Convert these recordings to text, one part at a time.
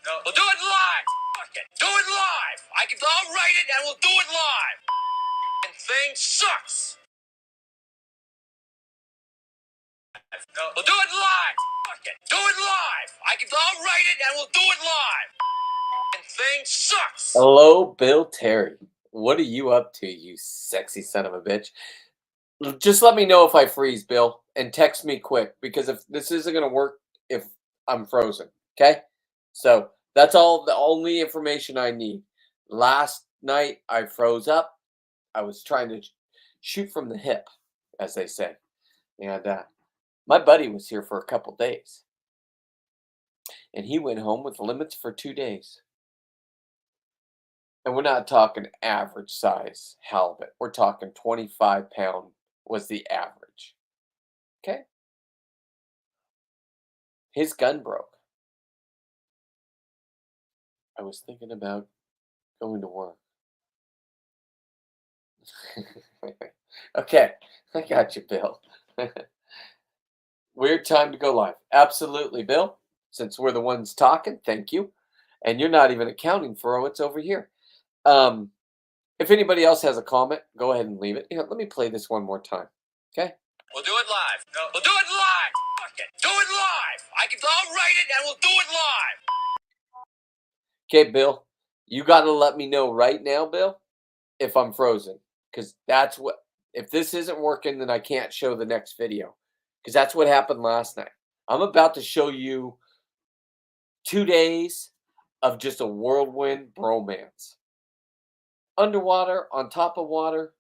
No, we'll do it live. Fuck it. Do it live. I'll write it and we'll do it live. And thing sucks. No, we'll do it live. Fuck it. Do it live. I'll write it and we'll do it live. And thing sucks. Hello, Bill Terry. What are you up to, you sexy son of a bitch? Just let me know if I freeze, Bill, and text me quick, because if this isn't going to work if I'm frozen, okay? So that's all, the only information I need. Last night I froze up. I was trying to shoot from the hip, as they say. And my buddy was here for a couple days. And he went home with limits for 2 days. And we're not talking average size halibut. We're talking 25-pound was the average. Okay? His gun broke. I was thinking about going to work. Okay, I got you, Bill. Weird time to go live. Absolutely, Bill. Since we're the ones talking, thank you. And you're not even accounting for what's over here. If anybody else has a comment, go ahead and leave it. Let me play this one more time. Okay? We'll do it live. No, we'll do it live. Fuck it. Do it live. I'll write it and we'll do it live. Okay, Bill. You got to let me know right now, Bill, if I'm frozen. Because that's what, if this isn't working, then I can't show the next video. Because that's what happened last night. I'm about to show you 2 days of just a whirlwind bromance. Underwater, on top of water,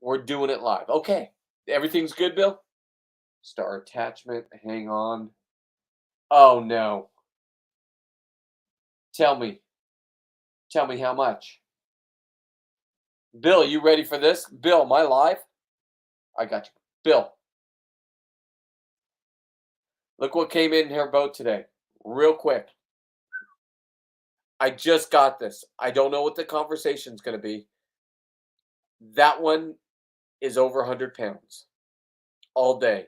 we're doing it live. Okay, everything's good, Bill? Star attachment, hang on. Oh, no. Tell me how much. Bill, you ready for this? Bill, am I live? I got you. Bill. Look what came in her boat today. Real quick. I just got this. I don't know what the conversation's going to be. That one is over 100 pounds. All day.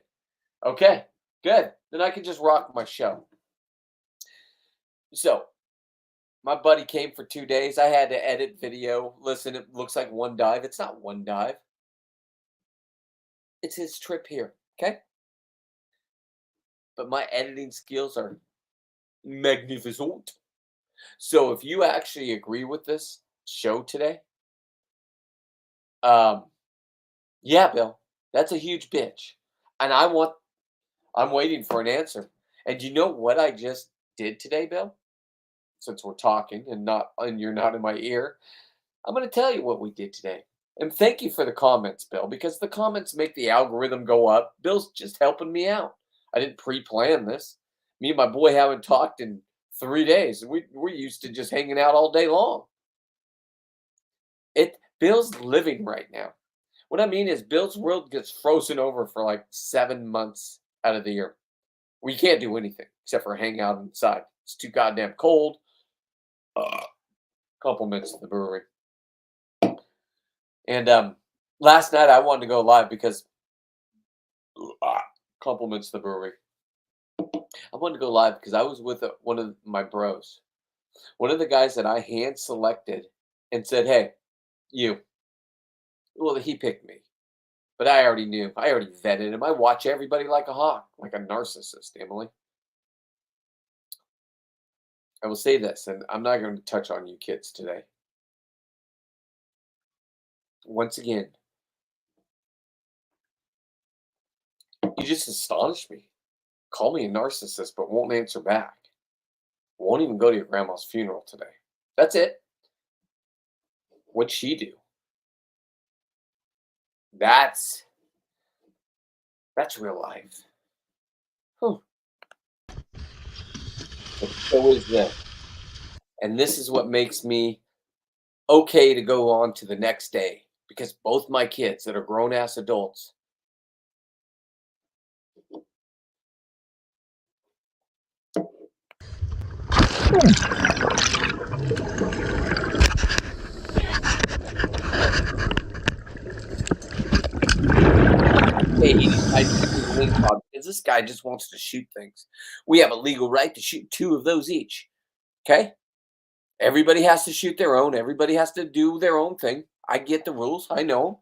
Okay, good. Then I can just rock my show. So, my buddy came for 2 days. I had to edit video. Listen, it looks like one dive. It's not one dive. It's his trip here, okay? But my editing skills are magnificent. So if you actually agree with this show today, yeah, Bill, that's a huge bitch. And I'm waiting for an answer. And you know what I just did today, Bill? Since we're talking and you're not in my ear, I'm going to tell you what we did today. And thank you for the comments, Bill, because the comments make the algorithm go up. Bill's just helping me out. I didn't pre-plan this. Me and my boy haven't talked in 3 days. We're used to just hanging out all day long. Bill's living right now. What I mean is Bill's world gets frozen over for like 7 months out of the year. We can't do anything except for hang out inside. It's too goddamn cold. Compliments to the brewery. And last night I wanted to go live because compliments to the brewery. I wanted to go live because I was with one of my bros. One of the guys that I hand selected and said, hey, you. Well, he picked me. But I already knew. I already vetted him. I watch everybody like a hawk, like a narcissist, Emily. I will say this, and I'm not going to touch on you kids today. Once again, you just astonished me. Call me a narcissist, but won't answer back. Won't even go to your grandma's funeral today. That's it. What'd she do? That's real life. But so is this. And this is what makes me okay to go on to the next day. Because both my kids that are grown-ass adults because this guy just wants to shoot things. We have a legal right to shoot 2 of those each. Okay? Everybody has to shoot their own. Everybody has to do their own thing. I get the rules. I know 'em.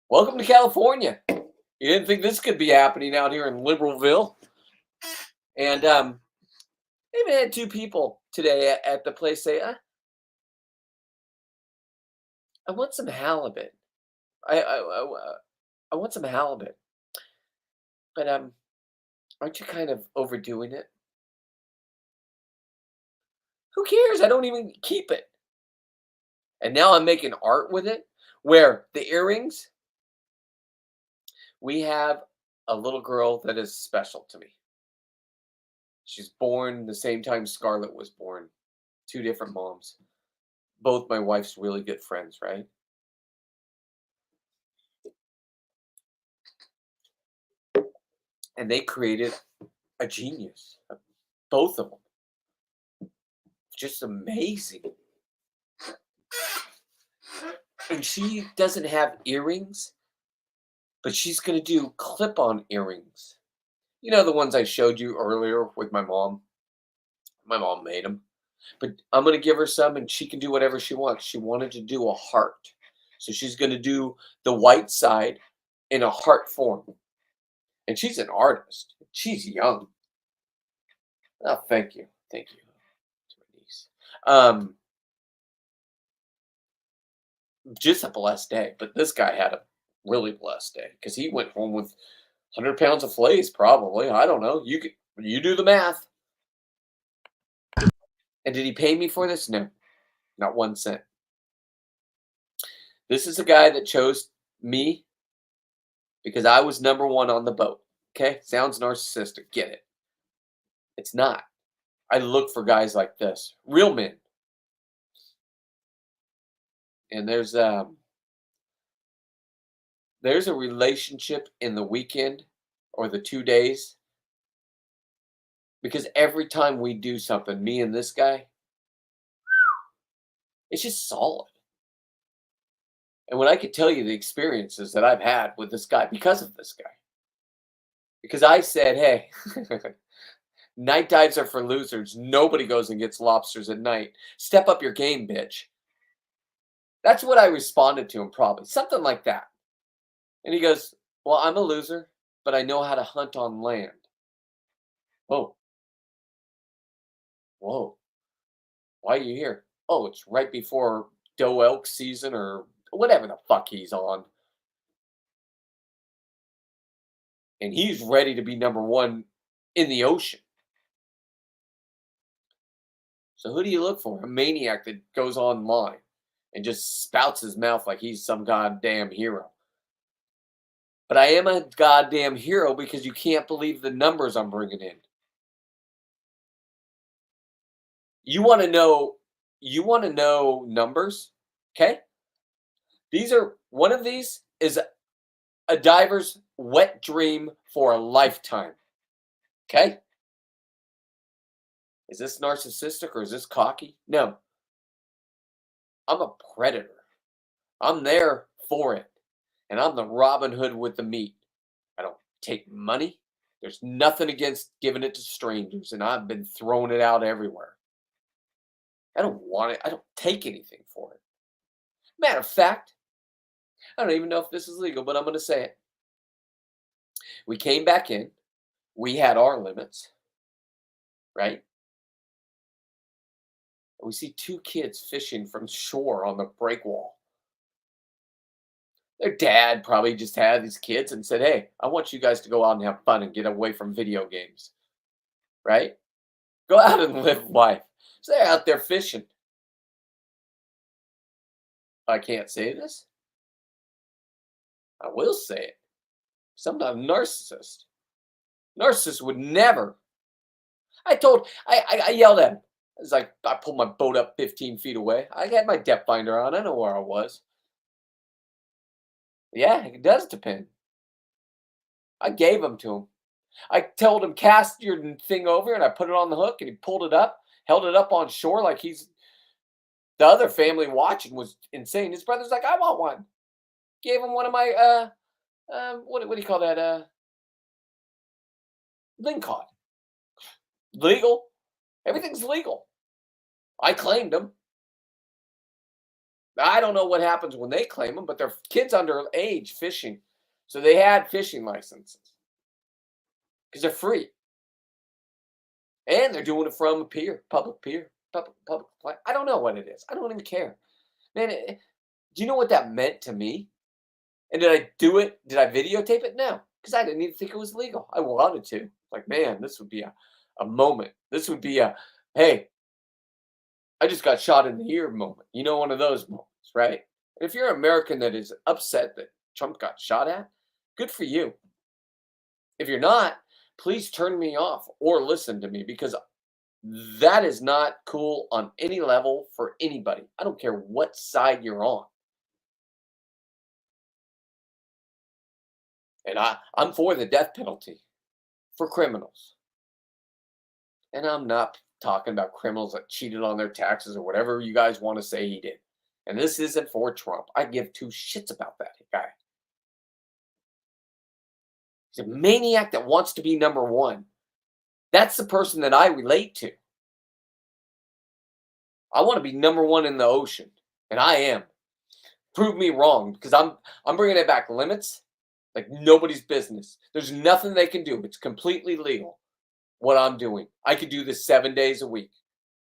Welcome to California. You didn't think this could be happening out here in Liberalville? And I even had two people today at the place say, "I want some halibut. I want some halibut, but aren't you kind of overdoing it?" Who cares? I don't even keep it. And now I'm making art with it. Where the earrings, we have a little girl that is special to me. She's born the same time Scarlett was born. Two different moms. Both my wife's really good friends, right? And they created a genius. Both of them. Just amazing. And she doesn't have earrings, but she's going to do clip on earrings. You know, the ones I showed you earlier with my mom? My mom made them. But I'm going to give her some and she can do whatever she wants. She wanted to do a heart. So she's going to do the white side in a heart form. And she's an artist. She's young. Oh, thank you. Thank you to my niece. Just a blessed day. But this guy had a really blessed day because he went home with 100 pounds of fleas, probably. I don't know. You do the math. And did he pay me for this? No, not 1 cent. This is a guy that chose me because I was number one on the boat. Okay? Sounds narcissistic. Get it. It's not. I look for guys like this, real men. And there's a relationship in the weekend or the 2 days because every time we do something, me and this guy, it's just solid. And when I could tell you the experiences that I've had with this guy because of this guy, because I said, hey, night dives are for losers. Nobody goes and gets lobsters at night. Step up your game, bitch. That's what I responded to him, probably. Something like that. And he goes, well, I'm a loser, but I know how to hunt on land. Oh, whoa. Why are you here? Oh, it's right before doe elk season or whatever the fuck he's on. And he's ready to be number one in the ocean. So who do you look for? A maniac that goes online and just spouts his mouth like he's some goddamn hero. But I am a goddamn hero because you can't believe the numbers I'm bringing in. You want to know numbers? Okay? One of these is a diver's wet dream for a lifetime. Okay? Is this narcissistic or is this cocky? No. I'm a predator. I'm there for it. And I'm the Robin Hood with the meat. I don't take money. There's nothing against giving it to strangers, and I've been throwing it out everywhere. I don't want it. I don't take anything for it. Matter of fact, I don't even know if this is legal, but I'm going to say it. We came back in. We had our limits, right? And we see two kids fishing from shore on the break wall. Their dad probably just had these kids and said, hey, I want you guys to go out and have fun and get away from video games, right? Go out and live life. So they're out there fishing. I can't say this. I will say it. Sometimes narcissist. Narcissist would never. I yelled at him. It's like I pulled my boat up 15 feet away. I had my depth finder on. I know where I was. Yeah, it does depend. I gave them to him. I told him, cast your thing over, and I put it on the hook, and he pulled it up, held it up on shore like he's. The other family watching was insane. His brother's like, I want one. Gave him one of my, what do you call that? Lingcod. Legal. Everything's legal. I claimed them. I don't know what happens when they claim them, but they're kids underage fishing. So they had fishing licenses because they're free. And they're doing it from a pier, public pier, public. I don't know what it is. I don't even care. Man, do you know what that meant to me? And did I do it? Did I videotape it? No, because I didn't even think it was legal. I wanted to. Like, man, this would be a moment. This would be a, hey, I just got shot in the ear moment. You know, one of those moments, right? And if you're an American that is upset that Trump got shot at, good for you. If you're not, please turn me off or listen to me because that is not cool on any level for anybody. I don't care what side you're on. And I'm for the death penalty for criminals. And I'm not talking about criminals that cheated on their taxes or whatever you guys want to say he did. And this isn't for Trump. I give two shits about that guy. He's a maniac that wants to be number one. That's the person that I relate to. I want to be number one in the ocean, and I am. Prove me wrong because I'm bringing it back limits like nobody's business. There's nothing they can do. It's completely legal what I'm doing. I could do this 7 days a week,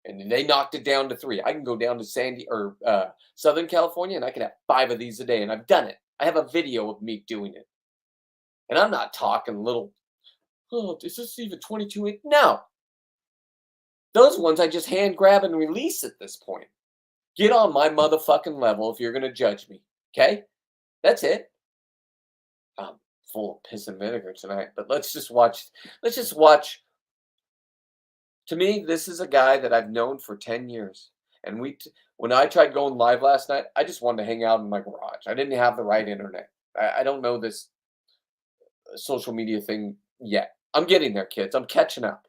and they knocked it down to 3. I can go down to Southern California, and I can have 5 of these a day, and I've done it. I have a video of me doing it, and I'm not talking little. Oh, is this even 22 inch? No. Those ones I just hand grab and release at this point. Get on my motherfucking level if you're going to judge me. Okay? That's it. I'm full of piss and vinegar tonight, but let's just watch. To me, this is a guy that I've known for 10 years. And when I tried going live last night, I just wanted to hang out in my garage. I didn't have the right internet. I don't know this social media thing yet. I'm getting there, kids. I'm catching up.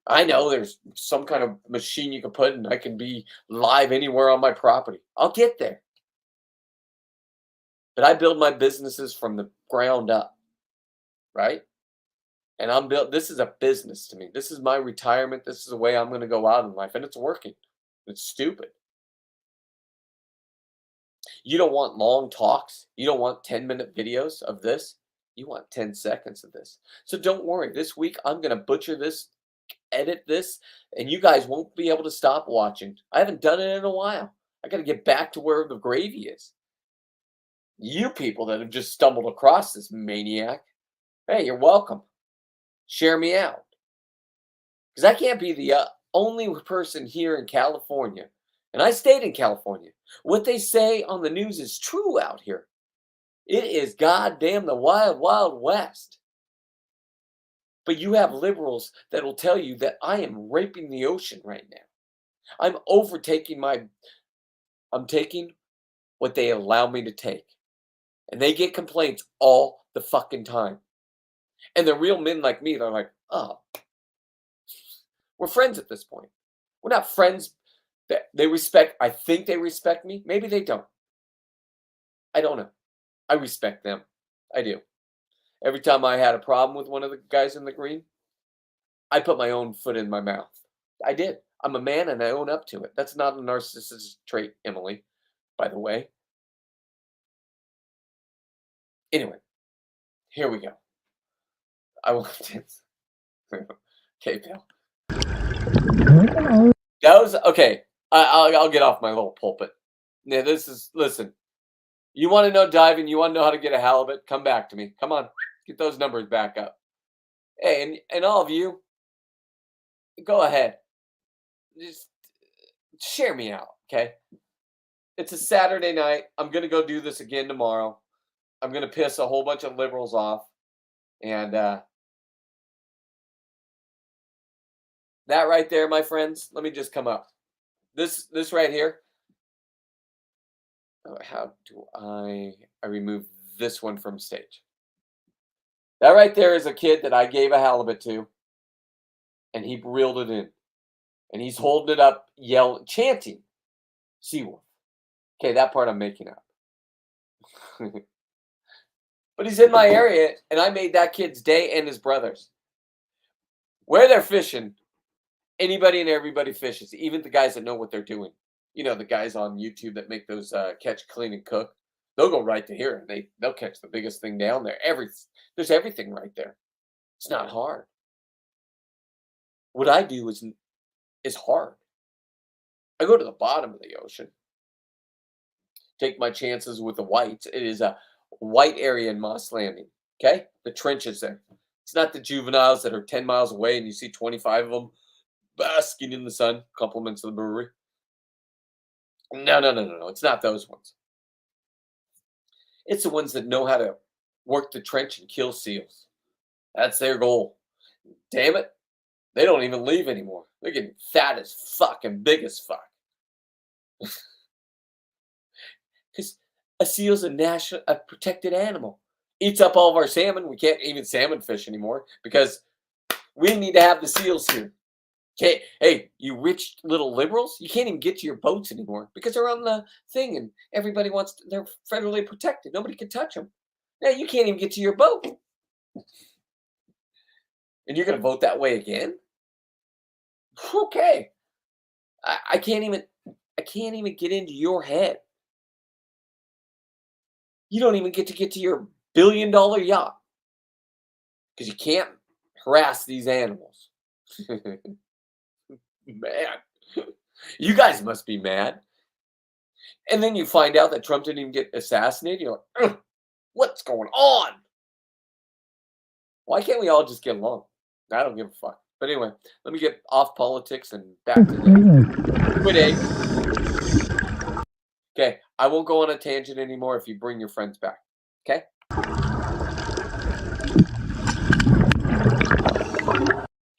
I know there's some kind of machine you can put and I can be live anywhere on my property. I'll get there. But I build my businesses from the ground up, right? And this is a business to me. This is my retirement. This is the way I'm going to go out in life. And it's working. It's stupid. You don't want long talks. You don't want 10-minute videos of this. You want 10 seconds of this. So don't worry. This week, I'm going to butcher this, edit this, and you guys won't be able to stop watching. I haven't done it in a while. I got to get back to where the gravy is. You people that have just stumbled across this maniac, hey, you're welcome. Share me out. Because I can't be the only person here in California. And I stayed in California. What they say on the news is true out here. It is goddamn the wild, wild west. But you have liberals that will tell you that I am raping the ocean right now. I'm taking what they allow me to take. And they get complaints all the fucking time. And the real men like me, they're like, oh, we're friends at this point. We're not friends that they respect. I think they respect me. Maybe they don't. I don't know. I respect them. I do. Every time I had a problem with one of the guys in the green, I put my own foot in my mouth. I did. I'm a man and I own up to it. That's not a narcissistic trait, Emily, by the way. Anyway, here we go. I want to. Okay, Bill. That was okay. I'll get off my little pulpit. Yeah, listen. You want to know diving? You want to know how to get a halibut? Come back to me. Come on, get those numbers back up. Hey, and all of you, go ahead. Just share me out, okay? It's a Saturday night. I'm gonna go do this again tomorrow. I'm gonna piss a whole bunch of liberals off, and that right there, my friends. Let me just come up. This right here. Oh, how do I remove this one from stage? That right there is a kid that I gave a halibut to, and he reeled it in, and he's holding it up, chanting, "Seawolf." Okay, that part I'm making up. But he's in my area, and I made that kid's day and his brother's. Where they're fishing Anybody and everybody fishes, even the guys that know what they're doing. You know, the guys on YouTube that make those catch, clean, and cook. They'll go right to here. They'll catch the biggest thing down there. There's everything right there. It's not hard. What I do is hard. I go to the bottom of the ocean, take my chances with the whites. It is a white area in Moss Landing. Okay, the trenches there. It's not the juveniles that are 10 miles away and you see 25 of them basking in the sun. Compliments of the brewery. No. It's not those ones. It's the ones that know how to work the trench and kill seals. That's their goal. Damn it. They don't even leave anymore. They're getting fat as fuck and big as fuck. Because a seal's a protected animal. Eats up all of our salmon. We can't even salmon fish anymore because we need to have the seals here. Okay, hey, you rich little liberals, you can't even get to your boats anymore because they're on the thing and everybody they're federally protected. Nobody can touch them. Now you can't even get to your boat. And you're going to vote that way again? Okay. I can't even get into your head. You don't even get to your billion-dollar yacht because you can't harass these animals. Man, you guys must be mad. And then you find out that Trump didn't even get assassinated. You're like, what's going on? Why can't we all just get along? I don't give a fuck. But anyway, let me get off politics and back to the Q&A. Okay, I won't go on a tangent anymore if you bring your friends back. Okay?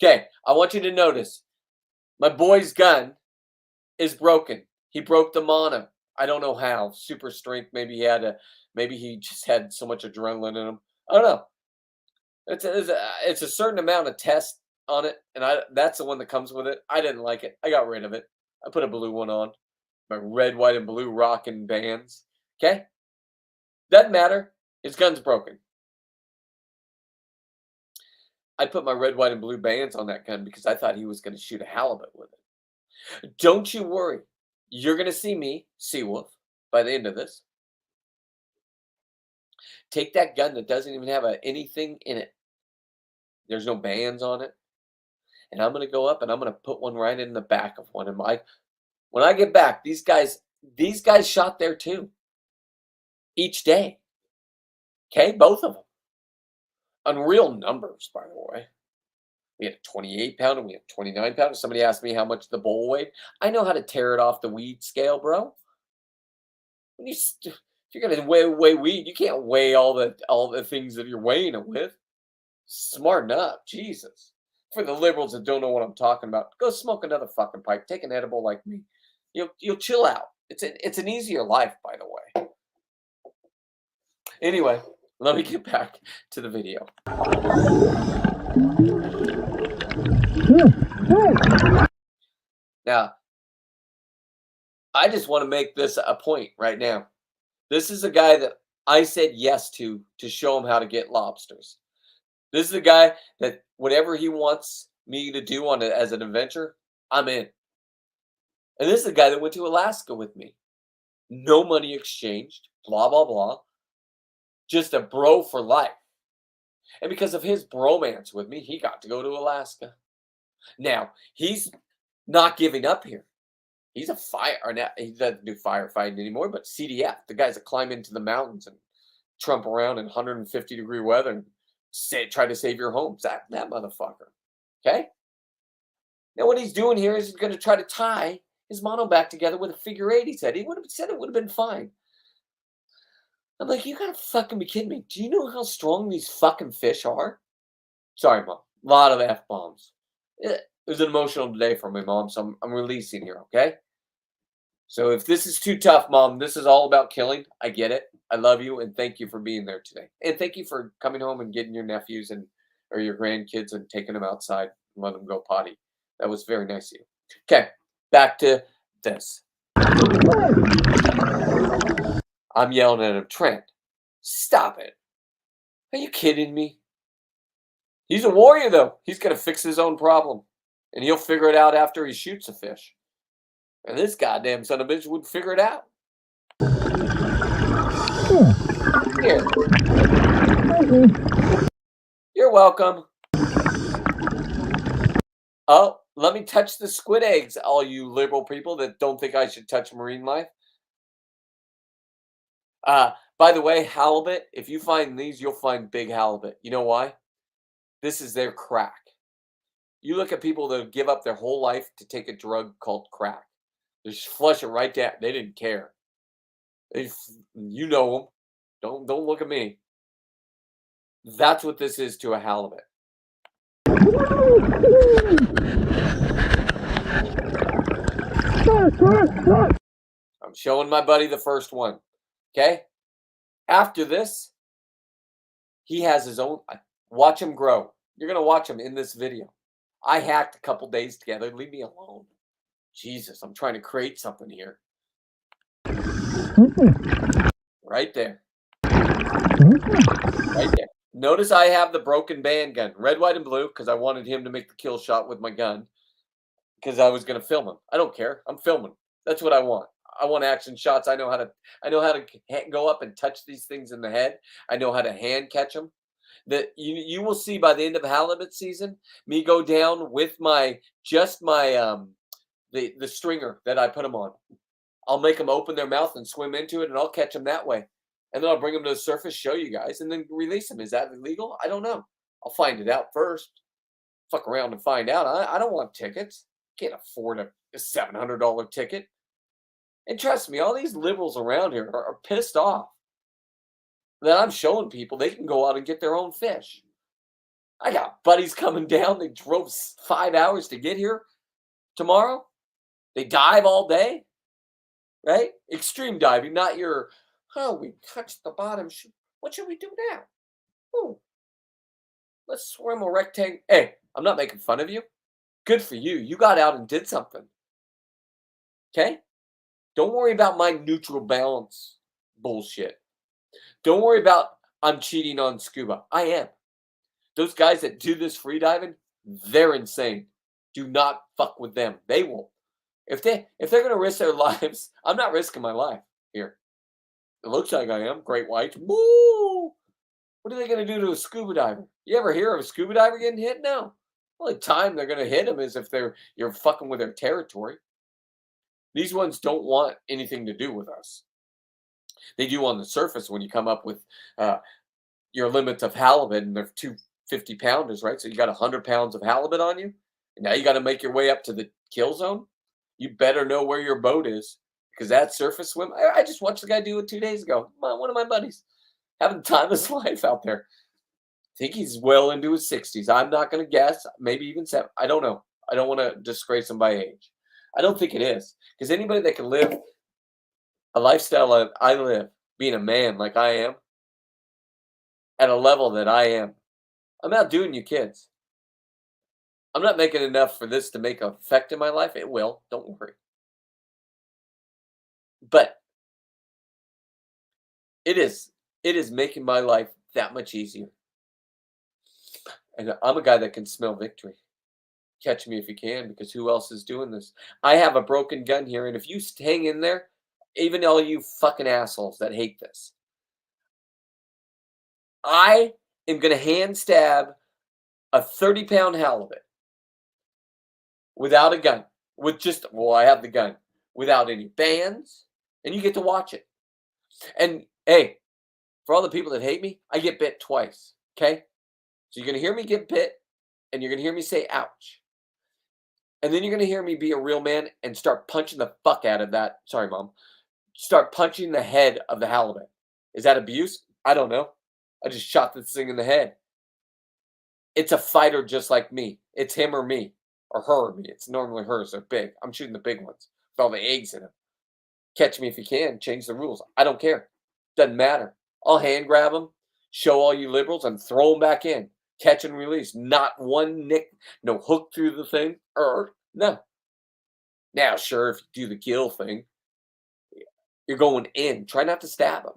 Okay, I want you to notice my boy's gun is broken. He broke the mono. I don't know how. Super strength. Maybe he just had so much adrenaline in him. I don't know. It's a certain amount of test on it, and that's the one that comes with it. I didn't like it. I got rid of it. I put a blue one on. My red, white, and blue rocking bands. Okay? Doesn't matter. His gun's broken. I put my red, white, and blue bands on that gun because I thought he was going to shoot a halibut with it. Don't you worry. You're going to see me, Seawolf, by the end of this. Take that gun that doesn't even have anything in it. There's no bands on it. And I'm going to go up and I'm going to put one right in the back of one of my. When I get back, these guys shot there too. Each day. Okay, both of them. Unreal numbers, by the way. We had a 28 pounder, we had a 29 pounder. Somebody asked me how much the bull weighed. I know how to tear it off the weed scale, bro. If you're gonna weigh weed, you can't weigh all the things that you're weighing it with. Smarten up, Jesus. For the liberals that don't know what I'm talking about, go smoke another fucking pipe. Take an edible like me. You'll chill out. It's an easier life, by the way. Anyway, let me get back to the video. Now, I just want to make this a point right now. This is a guy that I said yes to show him how to get lobsters. This is a guy that whatever he wants me to do as an adventure, I'm in. And this is a guy that went to Alaska with me. No money exchanged, blah, blah, blah. Just a bro for life. And because of his bromance with me, he got to go to Alaska. Now, he's not giving up here. He's a he doesn't do firefighting anymore, but CDF, the guys that climb into the mountains and trump around in 150-degree weather and try to save your homes. That motherfucker. Okay? Now, what he's doing here is he's going to try to tie his mono back together with a figure eight, he said. He would have said it would have been fine. I'm like, you gotta fucking be kidding me. Do you know how strong these fucking fish are? Sorry, Mom. A lot of F-bombs. It was an emotional day for me, Mom, so I'm releasing here, okay? So if this is too tough, Mom, this is all about killing. I get it. I love you, and thank you for being there today. And thank you for coming home and getting your nephews or your grandkids and taking them outside and letting them go potty. That was very nice of you. Okay, back to this. I'm yelling at him, Trent, stop it. Are you kidding me? He's a warrior, though. He's going to fix his own problem. And he'll figure it out after he shoots a fish. And this goddamn son of a bitch would figure it out. Here. You're welcome. Oh, let me touch the squid eggs, all you liberal people that don't think I should touch marine life. By the way, halibut, if you find these, you'll find big halibut. You know why? This is their crack. You look at people that give up their whole life to take a drug called crack. They just flush it right down. They didn't care. You know them. Don't look at me. That's what this is to a halibut. I'm showing my buddy the first one. Okay? After this, he has his own. Watch him grow. You're going to watch him in this video. I hacked a couple days together. Leave me alone. Jesus, I'm trying to create something here. Right there. Right there. Notice I have the broken band gun. Red, white, and blue, because I wanted him to make the kill shot with my gun. Because I was going to film him. I don't care. I'm filming. That's what I want. I want action shots. I know how to go up and touch these things in the head. I know how to hand catch them. That you will see by the end of halibut season, me go down with my the stringer that I put them on. I'll make them open their mouth and swim into it, and I'll catch them that way. And then I'll bring them to the surface, show you guys, and then release them. Is that illegal? I don't know. I'll find it out first. Fuck around and find out. I don't want tickets. Can't afford a $700 ticket. And trust me, all these liberals around here are pissed off that I'm showing people they can go out and get their own fish. I got buddies coming down. They drove 5 hours to get here tomorrow. They dive all day, right? Extreme diving, not your, we touched the bottom. What should we do now? Oh, let's swim a rectangle. Hey, I'm not making fun of you. Good for you. You got out and did something. Okay? Don't worry about my neutral balance bullshit. Don't worry about I'm cheating on scuba. I am. Those guys that do this free diving, they're insane. Do not fuck with them. They won't. If they're gonna risk their lives, I'm not risking my life here. It looks like I am. Great whites. Woo! What are they gonna do to a scuba diver? You ever hear of a scuba diver getting hit? No. The only time they're gonna hit them is if you're fucking with their territory. These ones don't want anything to do with us. They do on the surface when you come up with your limit of halibut, and they're 250 pounders, right? So you got 100 pounds of halibut on you, and now you got to make your way up to the kill zone. You better know where your boat is, because that surface swim. I just watched the guy do it 2 days ago. One of my buddies having the time of his life out there. I think he's well into his 60s. I'm not going to guess. Maybe even 7. I don't know. I don't want to disgrace him by age. I don't think it is, because anybody that can live a lifestyle that I live, being a man like I am, at a level that I am, I'm outdoing you kids. I'm not making enough for this to make an effect in my life. It will. Don't worry. But it is making my life that much easier. And I'm a guy that can smell victory. Catch me if you can, because who else is doing this? I have a broken gun here, and if you hang in there, even all you fucking assholes that hate this, I am going to hand stab a 30-pound halibut without a gun. I have the gun. Without any bands, and you get to watch it. And hey, for all the people that hate me, I get bit twice, okay? So you're going to hear me get bit, and you're going to hear me say ouch. And then you're going to hear me be a real man and start punching the fuck out of that. Sorry, Mom. Start punching the head of the halibut. Is that abuse? I don't know. I just shot this thing in the head. It's a fighter just like me. It's him or me. Or her or me. It's normally hers. They're big. I'm shooting the big ones with all the eggs in them. Catch me if you can. Change the rules. I don't care. Doesn't matter. I'll hand grab them, show all you liberals, and throw them back in. Catch and release. Not one nick, no hook through the thing. No. Now, sure, if you do the gill thing, you're going in. Try not to stab them.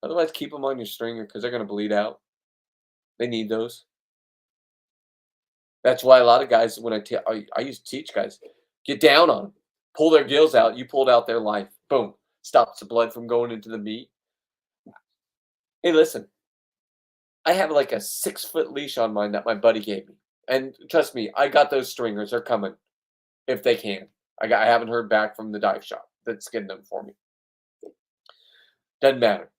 Otherwise, keep them on your stringer, because they're going to bleed out. They need those. That's why a lot of guys, when I used to teach guys, get down on them, pull their gills out. You pulled out their life. Boom, stops the blood from going into the meat. Hey, listen, I have like a 6-foot leash on mine that my buddy gave me, and trust me, I got those stringers. They're coming if they can. I haven't heard back from the dive shop that's getting them for me. Doesn't matter.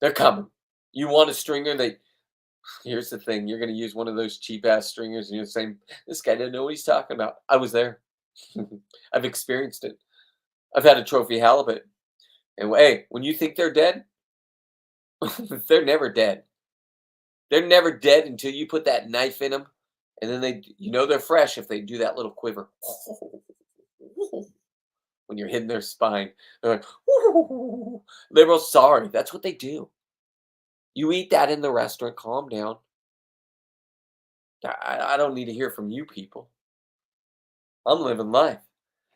They're coming. You want a stringer? Here's the thing. You're going to use one of those cheap ass stringers, and you're saying, "This guy didn't know what he's talking about." I was there. I've experienced it. I've had a trophy halibut, and hey, when you think they're dead, they're never dead. They're never dead until you put that knife in them, and then they're fresh if they do that little quiver. When you're hitting their spine, they're like, they're real sorry. That's what they do. You eat that in the restaurant, calm down. I don't need to hear from you people. I'm living life.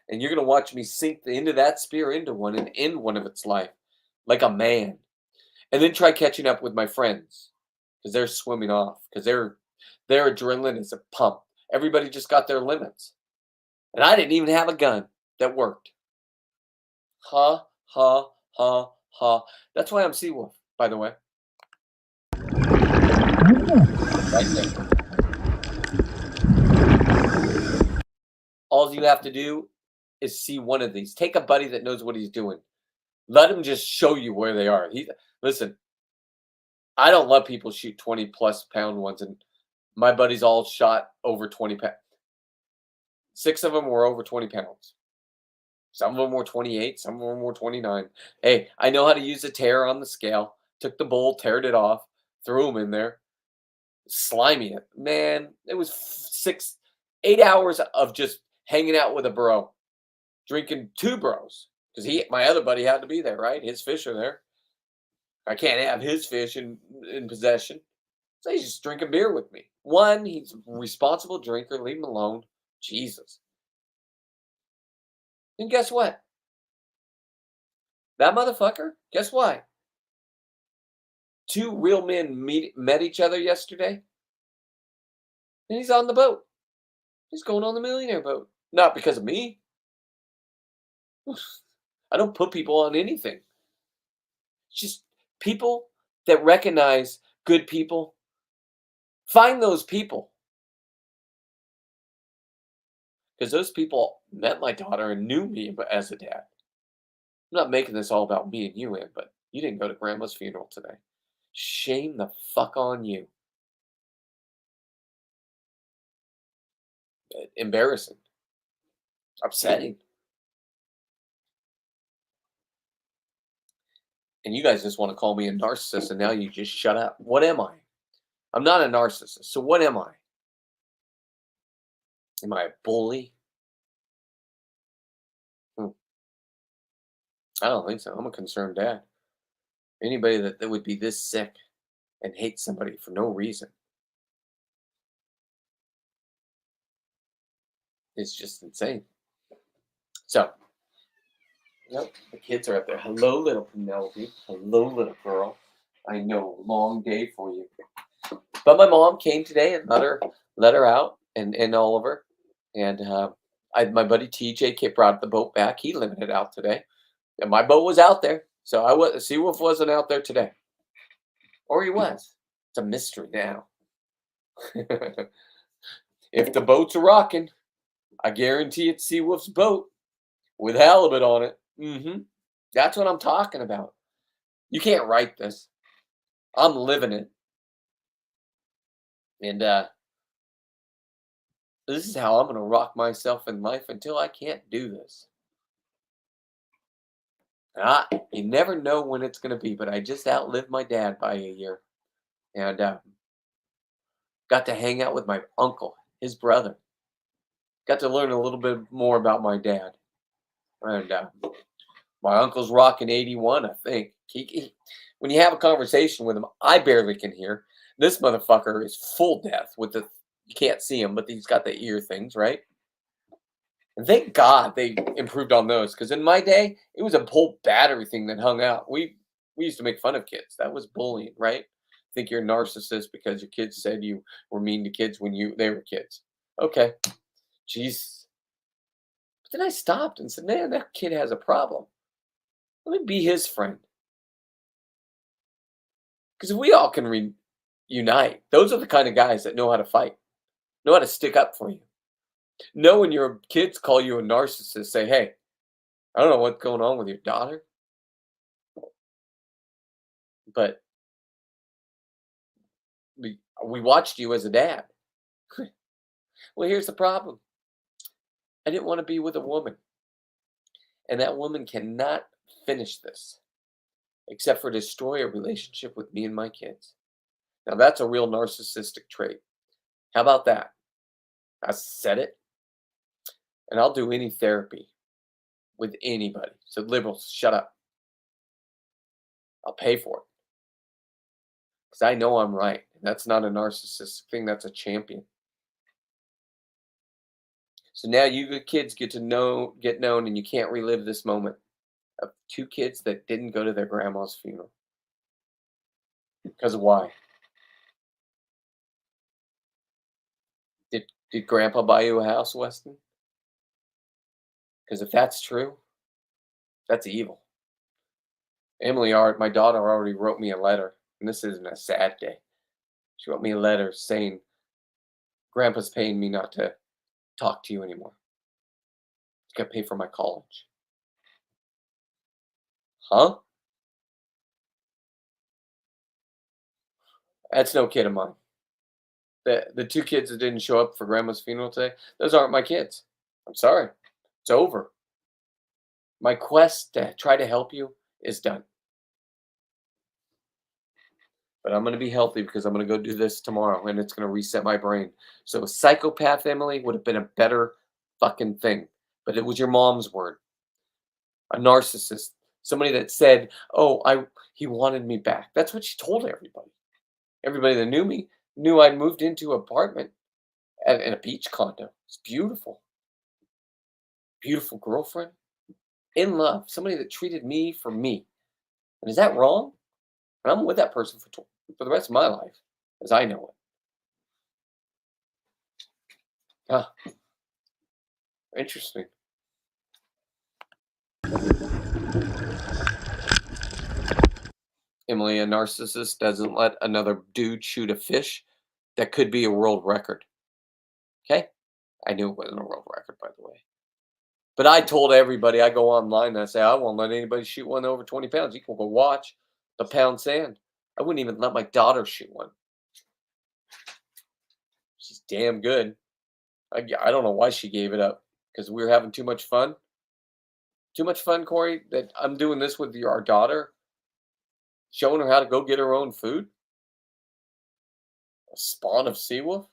And you're going to watch me sink the end of that spear into one and end one of its life like a man. And then try catching up with my friends because they're swimming off because their adrenaline is a pump. Everybody just got their limits. And I didn't even have a gun that worked. Ha, ha, ha, ha. That's why I'm Seawolf, by the way. Right there. All you have to do is see one of these. Take a buddy that knows what he's doing. Let him just show you where they are. Listen, I don't let people shoot 20+ pound ones, and my buddies all shot over 20 pounds. 6 of them were over 20 pounds. Some of them were 28, some of them were 29. Hey, I know how to use a tear on the scale. Took the bull, teared it off, threw them in there, slimy it. Man, it was 8 hours of just hanging out with a bro, drinking 2 bros, because my other buddy had to be there, right? His fish are there. I can't have his fish in possession. So he's just drinking beer with me. One, he's a responsible drinker. Leave him alone. Jesus. And guess what? That motherfucker, guess what? 2 real men met each other yesterday. And he's on the boat. He's going on the millionaire boat. Not because of me. I don't put people on anything. It's just people that recognize good people. Find those people. Because those people met my daughter and knew me as a dad. I'm not making this all about me and you, Ann, but you didn't go to grandma's funeral today. Shame the fuck on you. Embarrassing. Upsetting. And you guys just want to call me a narcissist, and now you just shut up. What am I? I'm not a narcissist. So what am I? Am I a bully? I don't think so. I'm a concerned dad. Anybody that would be this sick and hate somebody for no reason is just insane. So, yep, the kids are up there. Hello, little Penelope. Hello, little girl. I know, long day for you. But my mom came today and let her out, and Oliver, and my buddy TJ brought the boat back. He limited it out today, and my boat was out there. So Seawolf wasn't out there today, or he was. It's a mystery now. If the boats are rocking, I guarantee it's Seawolf's boat with halibut on it. That's what I'm talking about. You can't write this. I'm living it. And this is how I'm going to rock myself in life until I can't do this. You never know when it's going to be, but I just outlived my dad by a year. And got to hang out with my uncle, his brother. Got to learn a little bit more about my dad. And my uncle's rocking 81, I think. When you have a conversation with him, I barely can hear. This motherfucker is full deaf with you can't see him, but he's got the ear things, right? And thank God they improved on those, because in my day, it was a whole battery thing that hung out. We used to make fun of kids. That was bullying, right? Think you're a narcissist because your kids said you were mean to kids when they were kids. Okay. Jeez. But then I stopped and said, man, that kid has a problem. Let me be his friend. Because if we all can reunite, those are the kind of guys that know how to fight, know how to stick up for you. Know when your kids call you a narcissist, say, hey, I don't know what's going on with your daughter, but we watched you as a dad. Well, here's the problem. I didn't want to be with a woman, and that woman cannot finish this except for destroy a relationship with me and my kids. Now, that's a real narcissistic trait. How about that? I said it, and I'll do any therapy with anybody. So, liberals, shut up. I'll pay for it because I know I'm right. That's not a narcissistic thing, that's a champion. So now you good kids get known, and you can't relive this moment of two kids that didn't go to their grandma's funeral. Because of why? Did grandpa buy you a house, Weston? Because if that's true, that's evil. Emily, my daughter, already wrote me a letter, and this isn't a sad day. She wrote me a letter saying, Grandpa's paying me not to talk to you anymore. He's got to pay for my college. Huh? That's no kid of mine. The two kids that didn't show up for Grandma's funeral today, those aren't my kids. I'm sorry. It's over. My quest to try to help you is done. But I'm going to be healthy because I'm going to go do this tomorrow, and it's going to reset my brain. So a psychopath, Emily, would have been a better fucking thing. But it was your mom's word. A narcissist. Somebody that said, oh, he wanted me back. That's what she told everybody. Everybody that knew me knew I'd moved into an apartment in a beach condo. It's beautiful. Beautiful girlfriend. In love. Somebody that treated me for me. And is that wrong? And I'm with that person for the rest of my life, as I know it. Huh. Interesting. Emily, a narcissist doesn't let another dude shoot a fish. That could be a world record. Okay? I knew it wasn't a world record, by the way. But I told everybody, I go online and I say, I won't let anybody shoot one over 20 pounds. You can go watch the pound sand. I wouldn't even let my daughter shoot one. She's damn good. I don't know why she gave it up. Because we were having too much fun. Too much fun, Corey, that I'm doing this with our daughter. Showing her how to go get her own food. A spawn of Seawolf?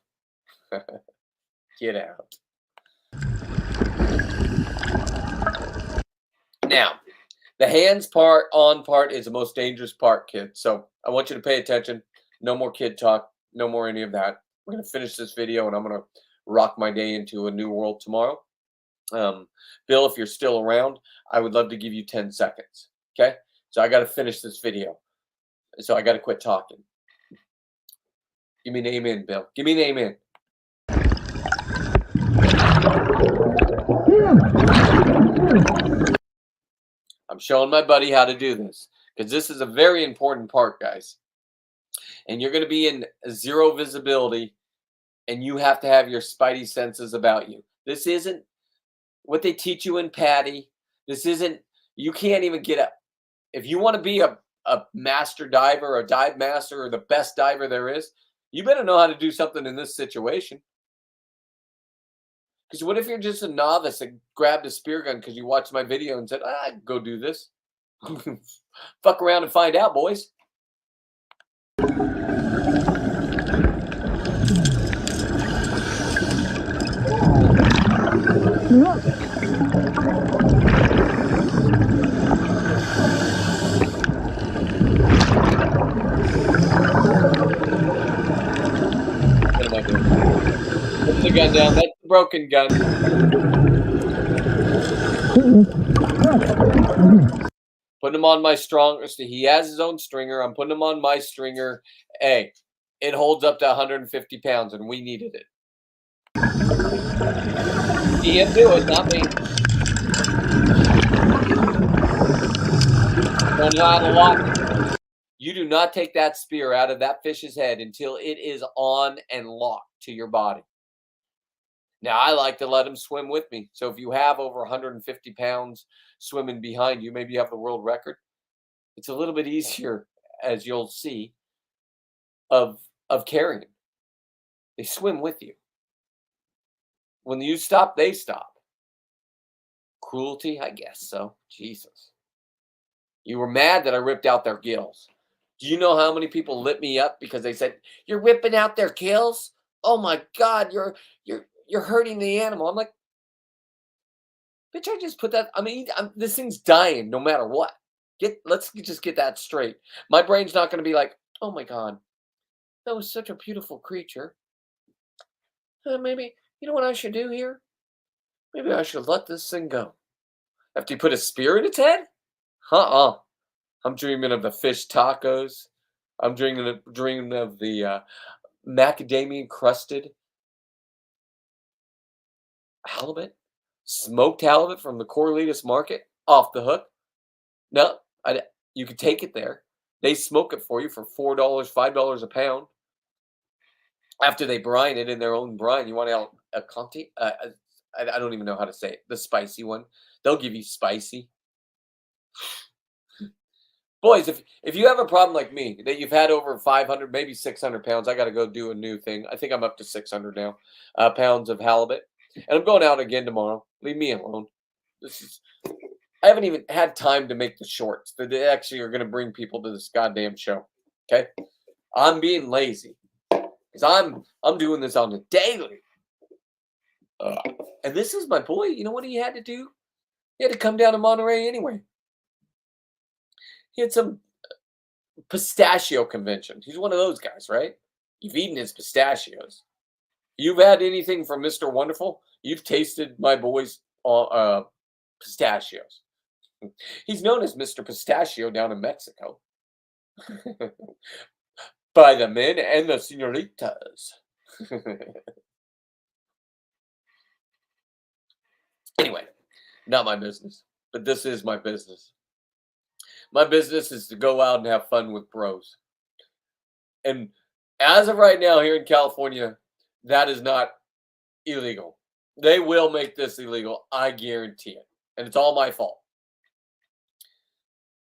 Get out. Now, the hands on part is the most dangerous part, kids. So I want you to pay attention. No more kid talk. No more any of that. We're going to finish this video, and I'm going to rock my day into a new world tomorrow. Bill, if you're still around, I would love to give you 10 seconds. Okay? So I got to finish this video. So I got to quit talking. Give me an amen, Bill. Give me an amen. I'm showing my buddy how to do this because this is a very important part, guys. And you're going to be in zero visibility, and you have to have your spidey senses about you. This isn't what they teach you in Patty. This isn't, you can't even get up. If you want to be a master diver, a dive master, or the best diver there is, you better know how to do something in this situation. Because what if you're just a novice that grabbed a spear gun because you watched my video and said, I'd go do this. Fuck around and find out, boys. What am I doing? Put the gun down. That's the broken gun. Putting him on my strongest. He has his own stringer. I'm putting him on my stringer. Hey, it holds up to 150 pounds, and we needed it. See him do it, not me. Don't know how to lock it. You do not take that spear out of that fish's head until it is on and locked to your body. Now, I like to let him swim with me. So if you have over 150 pounds swimming behind you, maybe you have the world record, it's a little bit easier, as you'll see, of carrying. They swim with you. When you stop, they stop. Cruelty? I guess so. Jesus. You were mad that I ripped out their gills. Do you know how many people lit me up because they said, "You're ripping out their gills? Oh my God, you're hurting the animal." I'm like, bitch, I just put that. I mean, this thing's dying no matter what. Let's just get that straight. My brain's not going to be like, "Oh my God, that was such a beautiful creature. Maybe, you know what I should do here? Maybe I should let this thing go." After you put a spear in its head? I'm dreaming of the fish tacos. I'm dreaming of the macadamia crusted halibut, smoked halibut from the Corralitos Market, off the hook. No, you could take it there. They smoke it for you for $4, $5 a pound. After they brine it in their own brine, you want a conti? I don't even know how to say it. The spicy one. They'll give you spicy. Boys, if you have a problem like me, that you've had over 500, maybe 600 pounds, I got to go do a new thing. I think I'm up to 600 now, pounds of halibut. And I'm going out again tomorrow. Leave me alone. I haven't even had time to make the shorts that they actually are going to bring people to this goddamn show. Okay? I'm being lazy because I'm doing this on a daily. And this is my boy. You know what he had to do? He had to come down to Monterey anyway. He had some pistachio convention. He's one of those guys, right? You've eaten his pistachios. You've had anything from Mr. Wonderful? You've tasted my boy's pistachios. He's known as Mr. Pistachio down in Mexico. By the men and the senoritas. Anyway, not my business, but this is my business. My business is to go out and have fun with bros. And as of right now here in California, that is not illegal. They will make this illegal, I guarantee it. And it's all my fault.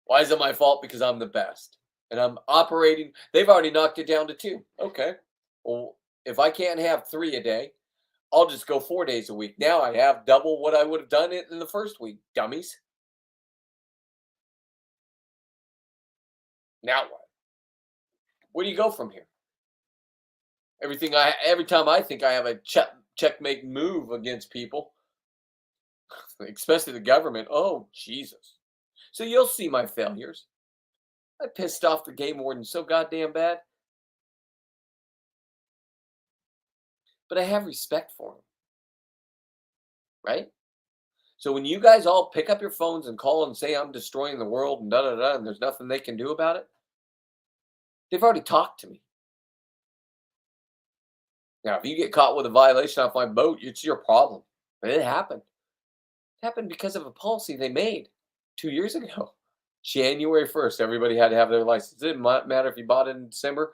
Why is it my fault? Because I'm the best. And I'm operating. They've already knocked it down to 2. Okay. Well, if I can't have 3 a day, I'll just go 4 days a week. Now I have double what I would have done in the first week, dummies. Now what? Where do you go from here? Every time I think I have a checkmate move against people, especially the government. Oh, Jesus. So you'll see my failures. I pissed off the game warden so goddamn bad. But I have respect for him. Right? So when you guys all pick up your phones and call and say I'm destroying the world and da-da-da, and there's nothing they can do about it, they've already talked to me. Now, if you get caught with a violation off my boat, it's your problem. But it happened. It happened because of a policy they made 2 years ago. January 1st, everybody had to have their license. It didn't matter if you bought it in December.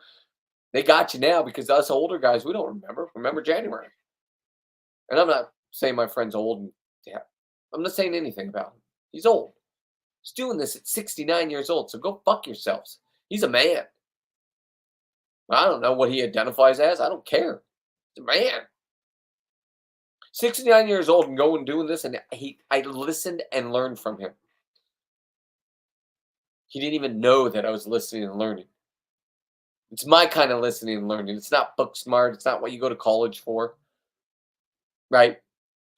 They got you now because us older guys, we don't remember. Remember January. And I'm not saying my friend's old. I'm not saying anything about him. He's old. He's doing this at 69 years old, so go fuck yourselves. He's a man. I don't know what he identifies as. I don't care. He's a man. 69 years old and going doing this, and I listened and learned from him. He didn't even know that I was listening and learning. It's my kind of listening and learning. It's not book smart. It's not what you go to college for. Right?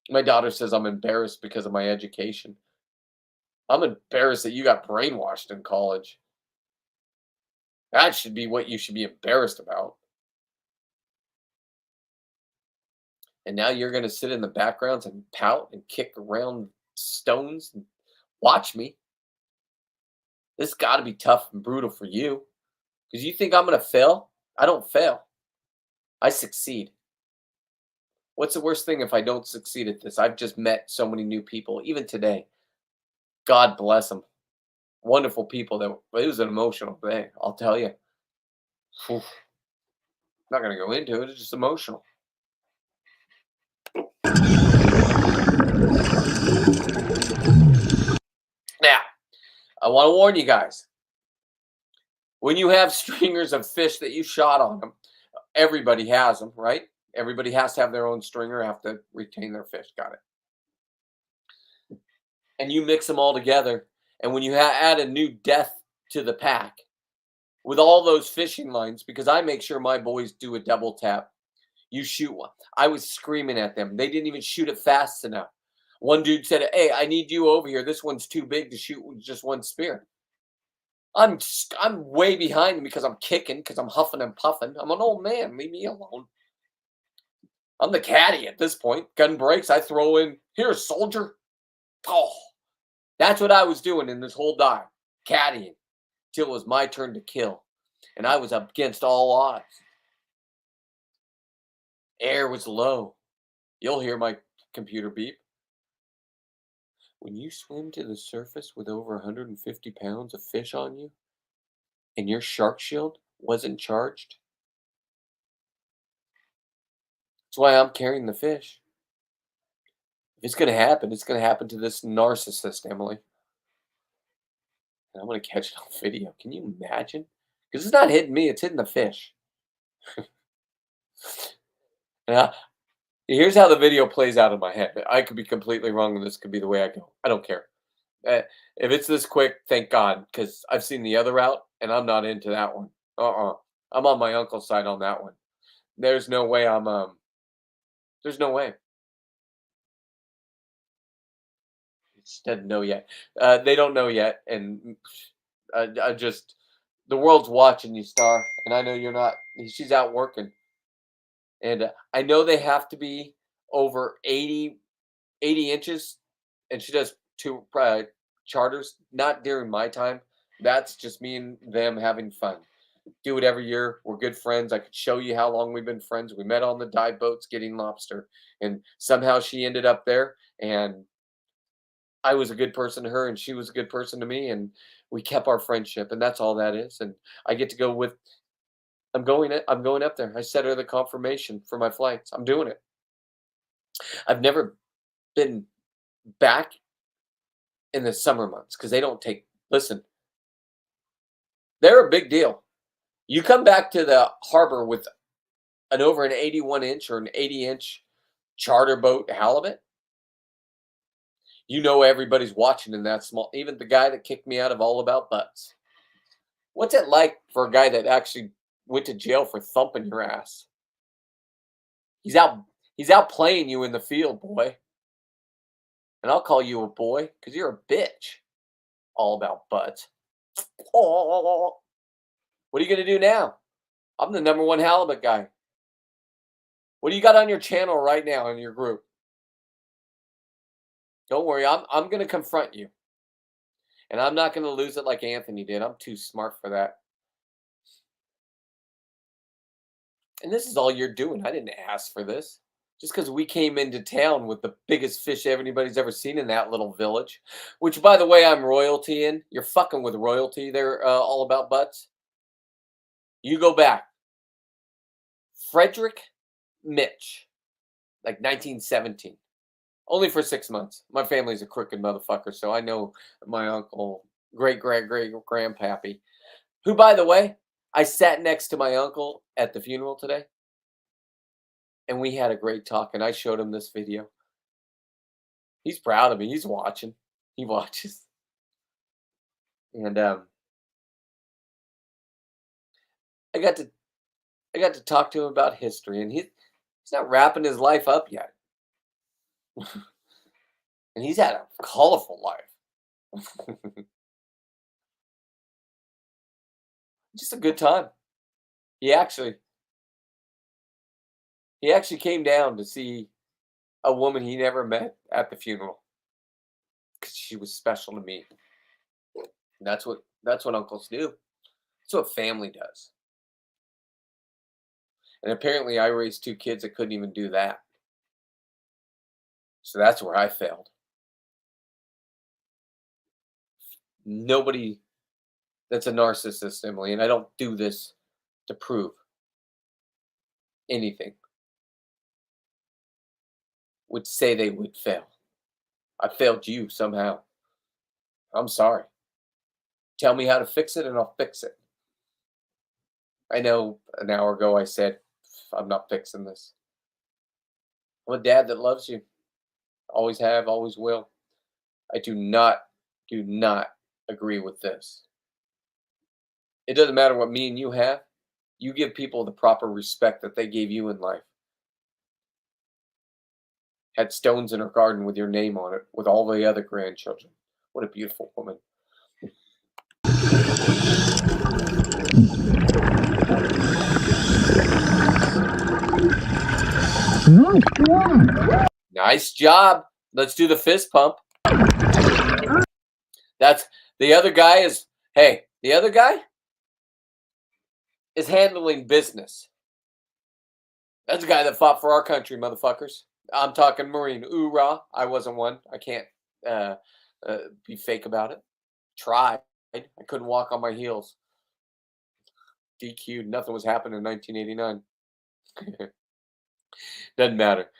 My daughter says I'm embarrassed because of my education. I'm embarrassed that you got brainwashed in college. That should be what you should be embarrassed about. And now you're going to sit in the backgrounds and pout and kick around stones and watch me. This got to be tough and brutal for you. Because you think I'm going to fail? I don't fail. I succeed. What's the worst thing if I don't succeed at this? I've just met so many new people, even today. God bless them. Wonderful people. It was an emotional day, I'll tell you. Oof. Not going to go into it. It's just emotional. Now, I want to warn you guys. When you have stringers of fish that you shot on them, everybody has them, right? Everybody has to have their own stringer, have to retain their fish. Got it. And you mix them all together. And when you add a new death to the pack with all those fishing lines, because I make sure my boys do a double tap, you shoot one. I was screaming at them. They didn't even shoot it fast enough. One dude said, "Hey, I need you over here. This one's too big to shoot with just one spear." I'm way behind him because I'm kicking, because I'm huffing and puffing. I'm an old man. Leave me alone. I'm the caddy at this point. Gun breaks. I throw in, "Here, soldier." Oh, that's what I was doing in this whole dive, caddying, till it was my turn to kill. And I was up against all odds. Air was low. You'll hear my computer beep. When you swim to the surface with over 150 pounds of fish on you and your shark shield wasn't charged, that's why I'm carrying the fish. If it's going to happen, it's going to happen to this narcissist, Emily. And I'm going to catch it on video. Can you imagine? Because it's not hitting me, it's hitting the fish. Now, here's how the video plays out in my head. I could be completely wrong, and this could be the way I go. I don't care. If it's this quick, thank God, because I've seen the other route, and I'm not into that one. I'm on my uncle's side on that one. There's no way there's no way. Just doesn't know yet. They don't know yet, and I just the world's watching you, Star, and I know you're not. She's out working, and I know they have to be over 80 inches, and she does two charters. Not during my time. That's just me and them having fun. Do it every year. We're good friends. I could show you how long we've been friends. We met on the dive boats getting lobster, and somehow she ended up there, and I was a good person to her, and she was a good person to me, and we kept our friendship, and that's all that is. And I get to go with. I'm going up there. I set her the confirmation for my flights. I'm doing it. I've never been back in the summer months because they don't take. Listen, they're a big deal. You come back to the harbor with an 81-inch or an 80-inch charter boat halibut. You know everybody's watching in that small. Even the guy that kicked me out of All About Butts. What's it like for a guy that actually went to jail for thumping your ass? He's out playing you in the field, boy. And I'll call you a boy because you're a bitch. All About Butts. Oh, what are you gonna do now? I'm the #1 halibut guy. What do you got on your channel right now in your group? Don't worry, I'm gonna confront you. And I'm not gonna lose it like Anthony did. I'm too smart for that. And this is all you're doing. I didn't ask for this. Just because we came into town with the biggest fish anybody's ever seen in that little village, which, by the way, I'm royalty in. You're fucking with royalty. They're All About Butts. You go back. Frederick Mitch, like 1917. Only for 6 months. My family's a crooked motherfucker, so I know my uncle, great grandpappy, who, by the way, I sat next to my uncle at the funeral today, and we had a great talk, and I showed him this video. He's proud of me. He's watching. He watches. And I got to talk to him about history, and he's not wrapping his life up yet. And he's had a colorful life. Just a good time. He actually came down to see a woman he never met at the funeral because she was special to me. And that's what uncles do. That's what family does. And apparently, I raised 2 kids that couldn't even do that. So that's where I failed. Nobody that's a narcissist, Emily, and I don't do this to prove anything, would say they would fail. I failed you somehow. I'm sorry. Tell me how to fix it and I'll fix it. I know an hour ago I said, I'm not fixing this. I'm a dad that loves you. Always have, always will. I do not agree with this. It doesn't matter what me and you have. You give people the proper respect that they gave you in life. Had stones in her garden with your name on it, with all the other grandchildren. What a beautiful woman. Nice job. Let's do the fist pump. That's the other guy is, hey, the other guy is handling business. That's the guy that fought for our country, motherfuckers. I'm talking Marine. Hoorah. I wasn't one. I can't be fake about it. Tried. I couldn't walk on my heels. DQ'd. Nothing was happening in 1989. Doesn't matter.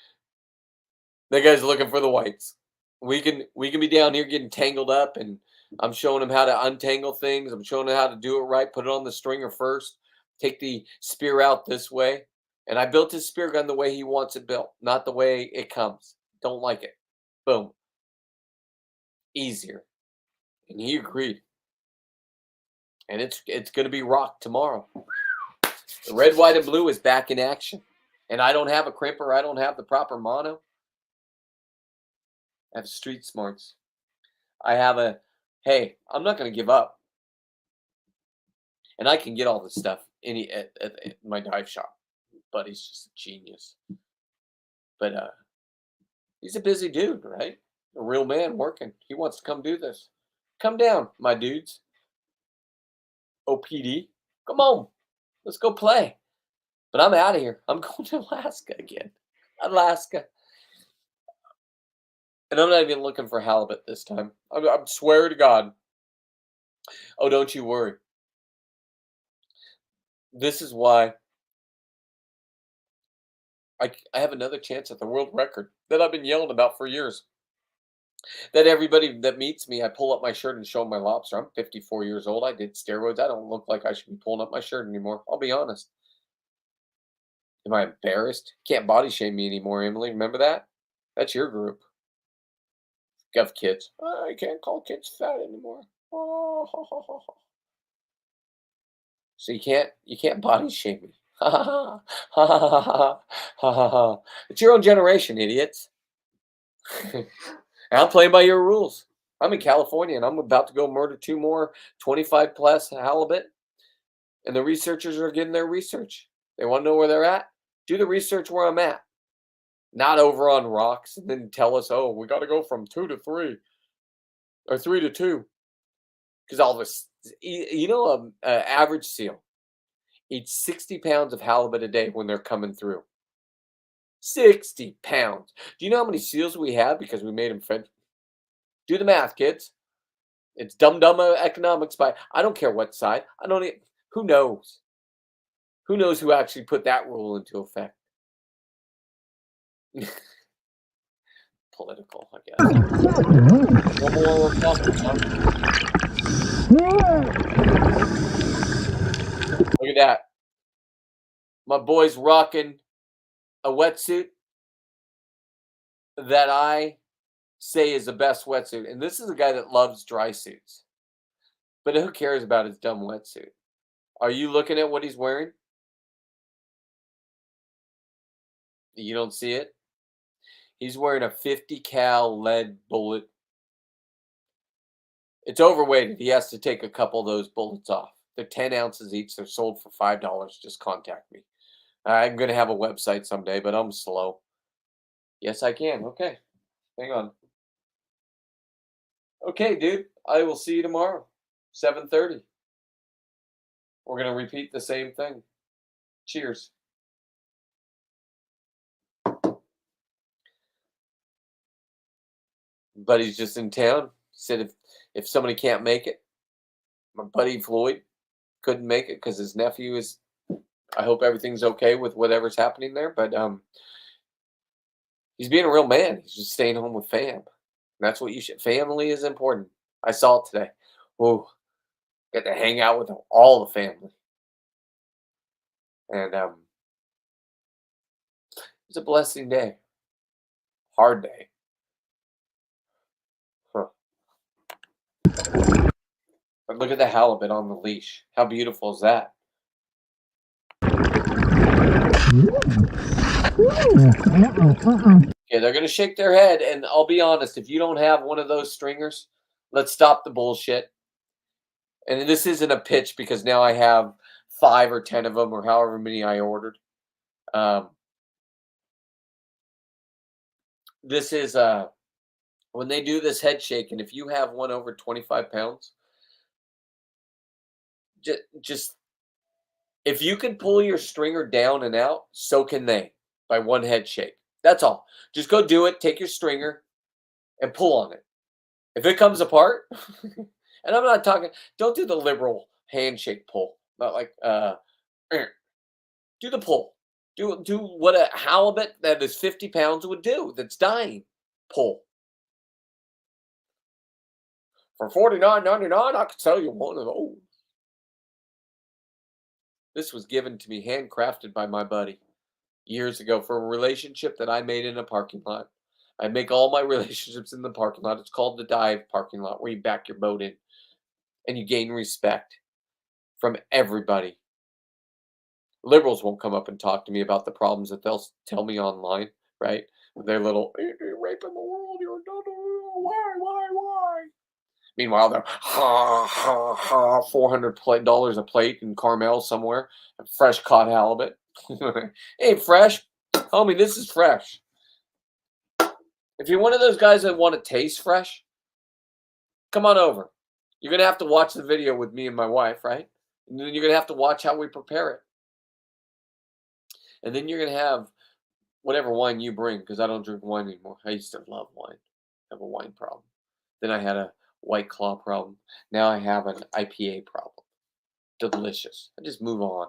That guy's looking for the whites. We can be down here getting tangled up, and I'm showing him how to untangle things. I'm showing him how to do it right. Put it on the stringer first. Take the spear out this way. And I built his spear gun the way he wants it built, not the way it comes. Don't like it. Boom. Easier. And he agreed. And it's going to be rocked tomorrow. The red, white, and blue is back in action. And I don't have a crimper. I don't have the proper mono. I have street smarts. I have a, hey, I'm not going to give up. And I can get all this stuff at my dive shop. But he's just a genius. But he's a busy dude, right? A real man working. He wants to come do this. Come down, my dudes. OPD. Come on. Let's go play. But I'm out of here. I'm going to Alaska again. Alaska. And I'm not even looking for halibut this time. I swear to God. Oh, don't you worry. This is why I have another chance at the world record that I've been yelling about for years. That everybody that meets me, I pull up my shirt and show them my lobster. I'm 54 years old. I did steroids. I don't look like I should be pulling up my shirt anymore. I'll be honest. Am I embarrassed? Can't body shame me anymore, Emily. Remember that? That's your group. Of kids. I can't call kids fat anymore. Oh, ho, ho, ho, ho. So you can't body shame me. Ha ha ha ha ha ha ha ha. It's your own generation, idiots. And I'm playing by your rules. I'm in California and I'm about to go murder 2 more 25 plus halibut. And the researchers are getting their research. They want to know where they're at. Do the research where I'm at. Not over on rocks and then tell us, oh, we got to go from 2 to 3 or 3 to 2. Because all this, average seal eats 60 pounds of halibut a day when they're coming through. 60 pounds. Do you know how many seals we have because we made them fed? Do the math, kids. It's dumb economics by, I don't care what side. Who knows? Who knows who actually put that rule into effect? Political, I guess. One more Look at that. My boy's rocking a wetsuit that I say is the best wetsuit. And this is a guy that loves dry suits. But who cares about his dumb wetsuit? Are you looking at what he's wearing? You don't see it? He's wearing a 50 cal lead bullet. It's overweighted. He has to take a couple of those bullets off. They're 10 ounces each. They're sold for $5. Just contact me. I'm going to have a website someday, but I'm slow. Yes, I can. Okay. Hang on. Okay, dude. I will see you tomorrow, 7:30. We're going to repeat the same thing. Cheers. but he's just in town. He said if somebody can't make it, my buddy Floyd couldn't make it because his nephew is. I hope everything's okay with whatever's happening there, but he's being a real man. He's just staying home with fam. That's what you should. Family is important. I saw it today. Ooh, get to hang out with all the family, and it's a blessing day. Hard day. Huh. But look at the halibut on the leash. How beautiful is that? Yeah, they're gonna shake their head, and I'll be honest. If you don't have one of those stringers, let's stop the bullshit. And this isn't a pitch because now I have 5 or 10 of them, or however many I ordered. This is when they do this head shake, and if you have one over 25 pounds, just if you can pull your stringer down and out, so can they by one head shake. That's all. Just go do it. Take your stringer and pull on it. If it comes apart, and I'm not talking, don't do the liberal handshake pull. Not like do the pull. Do what a halibut that is 50 pounds would do. That's dying. Pull. For $49.99, I could sell you one of those. This was given to me, handcrafted by my buddy years ago for a relationship that I made in a parking lot. I make all my relationships in the parking lot. It's called the dive parking lot, where you back your boat in and you gain respect from everybody. Liberals won't come up and talk to me about the problems that they'll tell me online, right? Their little you're raping the world, you're why? Meanwhile, they're $400 a plate in Carmel somewhere, fresh caught halibut. Hey, fresh, homie, this is fresh. If you're one of those guys that want to taste fresh, come on over. You're gonna have to watch the video with me and my wife, right? And then you're gonna have to watch how we prepare it. And then you're gonna have whatever wine you bring, because I don't drink wine anymore. I used to love wine. I have a wine problem. Then I had a White Claw problem. Now I have an IPA problem. Delicious. I just move on.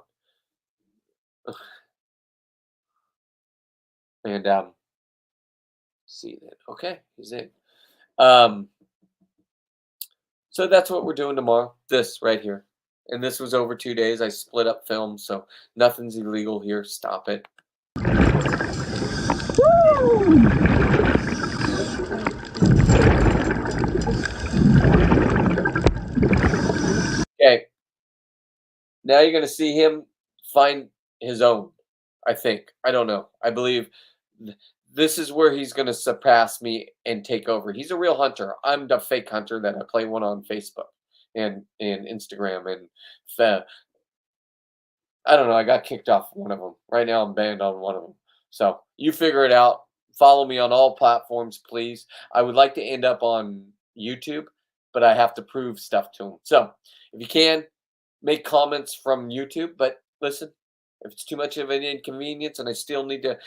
And see that. Okay, he's in. So that's what we're doing tomorrow. This right here. And this was over 2 days. I split up films, so nothing's illegal here. Stop it. Okay. Now you're going to see him find his own, I think. I don't know. I believe this is where he's going to surpass me and take over. He's a real hunter. I'm the fake hunter that I play one on Facebook and Instagram and I don't know. I got kicked off one of them. Right now I'm banned on one of them. So you figure it out. Follow me on all platforms, please. I would like to end up on YouTube, but I have to prove stuff to them. So if you can, make comments from YouTube. But listen, if it's too much of an inconvenience and I still need to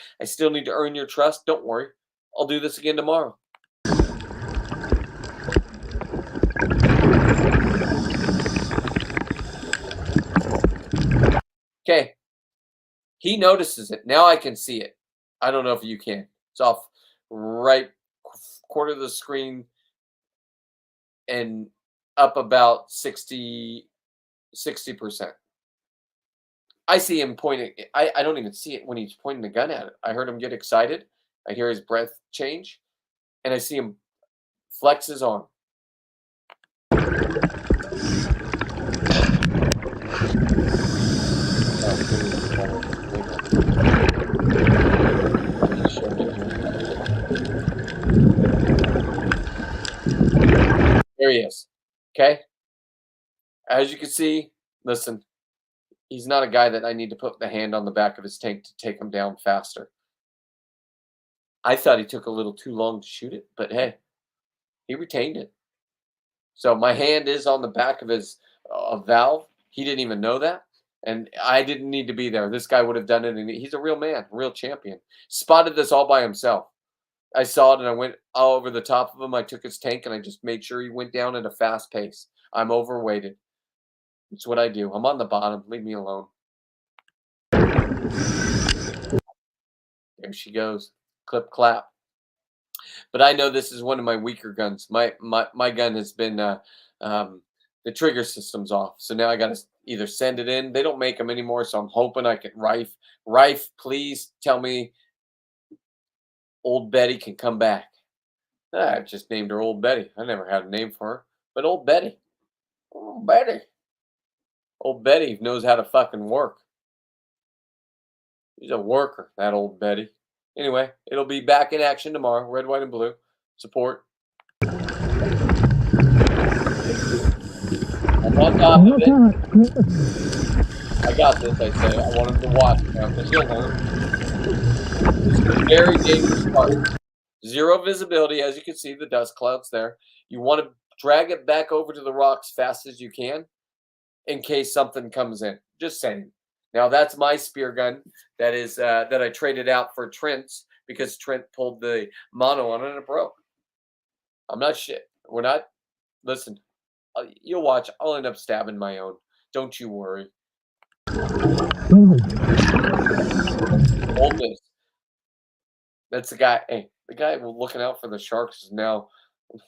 earn your trust, don't worry. I'll do this again tomorrow. Okay. He notices it. Now I can see it. I don't know if you can. It's off right quarter of the screen and up about 60%. I see him pointing. I don't even see it when he's pointing the gun at it. I heard him get excited. I hear his breath change. And I see him flex his arm. There he is. Okay. As you can see, listen, he's not a guy that I need to put the hand on the back of his tank to take him down faster. I thought he took a little too long to shoot it, but hey, he retained it. So my hand is on the back of his valve. He didn't even know that. And I didn't need to be there. This guy would have done it. And he's a real man, a real champion. Spotted this all by himself. I saw it and I went all over the top of him. I took his tank and I just made sure he went down at a fast pace. I'm overweighted. It's what I do. I'm on the bottom. Leave me alone. There she goes. Clip clap. But I know this is one of my weaker guns. My gun has been the trigger system's off. So now I got to either send it in. They don't make them anymore, so I'm hoping I can Rife, please tell me Old Betty can come back. I just named her Old Betty. I never had a name for her, but Old Betty. Old Betty. Old Betty knows how to fucking work. She's a worker, that Old Betty. Anyway, it'll be back in action tomorrow. Red, white, and blue. Support. I'm on top of it. I got this, I say. I want him to watch now because he'll learn. This is a very dangerous part. Zero visibility, as you can see, the dust clouds there. You want to drag it back over to the rocks fast as you can in case something comes in. Just saying. Now that's my spear gun that is that I traded out for Trent's because Trent pulled the mono on it and it broke. I'm not shit. We're not. Listen, you'll watch. I'll end up stabbing my own. Don't you worry. Hold this. That's the guy. Hey, the guy looking out for the sharks is now.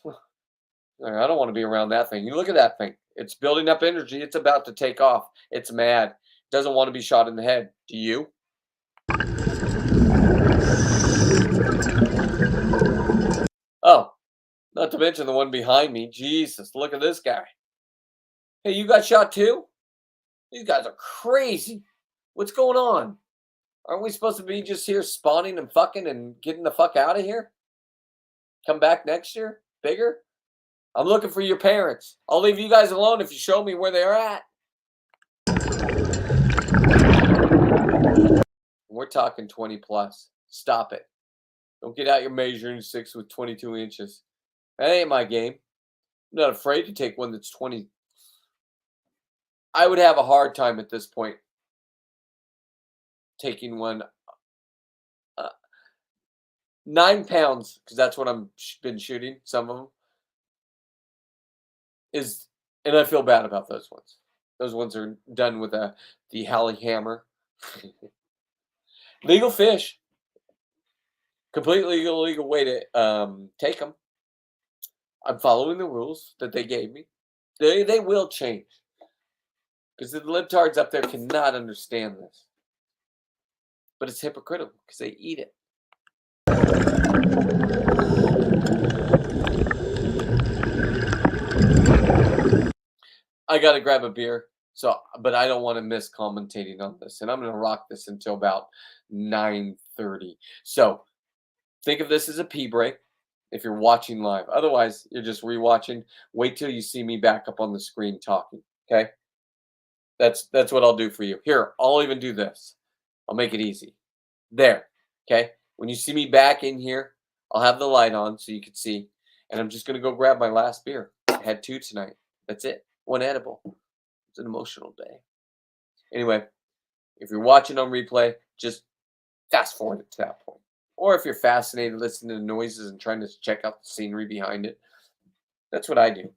I don't want to be around that thing. You look at that thing. It's building up energy. It's about to take off. It's mad. Doesn't want to be shot in the head. Do you? Oh, not to mention the one behind me. Jesus, look at this guy. Hey, you got shot too? These guys are crazy. What's going on? Aren't we supposed to be just here spawning and fucking and getting the fuck out of here? Come back next year? Bigger? I'm looking for your parents. I'll leave you guys alone if you show me where they are at. We're talking 20 plus. Stop it. Don't get out your measuring sticks with 22 inches. That ain't my game. I'm not afraid to take one that's 20. I would have a hard time at this point taking one 9 pounds, because that's what I'm been shooting. Some of them is, and I feel bad about those ones. Those ones are done with the Halley hammer. Legal fish. Completely illegal way to take them. I'm following the rules that they gave me. They will change. Because the libtards up there cannot understand this. But it's hypocritical because they eat it. I got to grab a beer. But I don't want to miss commentating on this. And I'm going to rock this until about 9:30. So think of this as a pee break if you're watching live. Otherwise, you're just rewatching. Wait till you see me back up on the screen talking. Okay? That's what I'll do for you. Here, I'll even do this. I'll make it easy. There. Okay? When you see me back in here, I'll have the light on so you can see. And I'm just going to go grab my last beer. I had 2 tonight. That's it. One edible. It's an emotional day. Anyway, if you're watching on replay, just fast forward it to that point. Or if you're fascinated listening to noises and trying to check out the scenery behind it, that's what I do.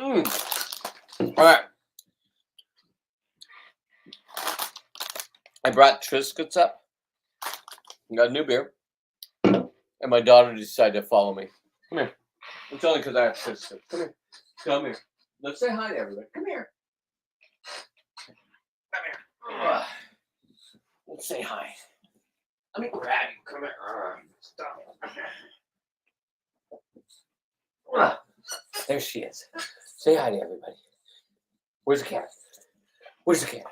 All right. I brought Triscuits up. I got a new beer. And my daughter decided to follow me. Come here. It's only because I have Triscuits. Come here. Come here. Let's say hi to everybody. Come here. Come here. Let's say hi. Let me grab you. Come here. Stop. There she is. Say hi to everybody. Where's the cat? Where's the cat?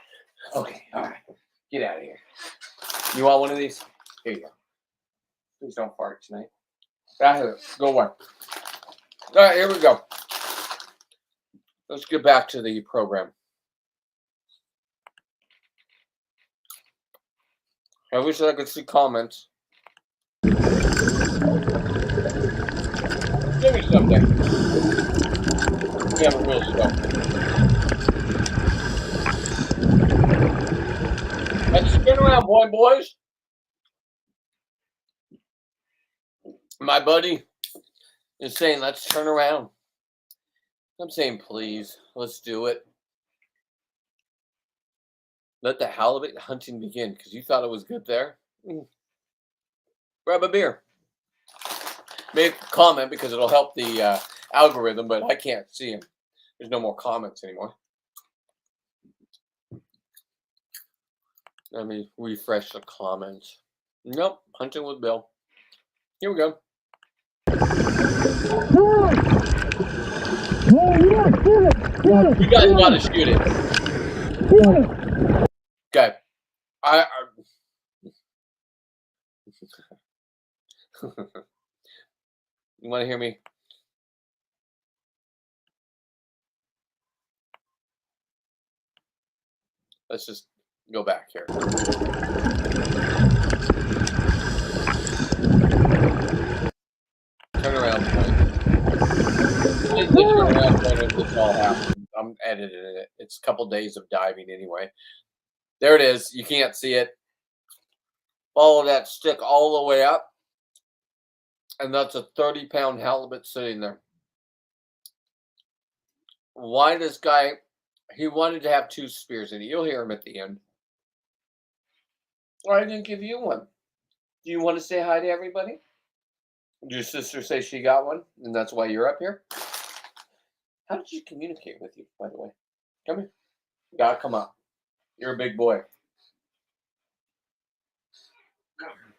Okay, all right. Get out of here. You want one of these? Here you go. Please don't fart tonight. Out here. Go away. All right, here we go. Let's get back to the program. I wish I could see comments. Give me something. We have a real stuff. Let's spin around, boys. My buddy is saying, let's turn around. I'm saying, please, let's do it. Let the halibut hunting begin, because you thought it was good there. Grab a beer. Make a comment because it'll help the algorithm, but I can't see him. There's no more comments anymore. Let me refresh the comments. Nope, hunting with Bill. Here we go. You guys gotta shoot it. Okay. You want to hear me? Let's just go back here. Turn around point. This turn around point if this all happens. I'm editing it. It's a couple days of diving anyway. There it is. You can't see it. Follow that stick all the way up. And that's a 30-pound halibut sitting there. Why this guy, he wanted to have 2 spears in it. You'll hear him at the end. Or I didn't give you one. Do you want to say hi to everybody? Did your sister say she got one? And that's why you're up here? How did she communicate with you, by the way? Come here. You gotta come up. You're a big boy. Come here.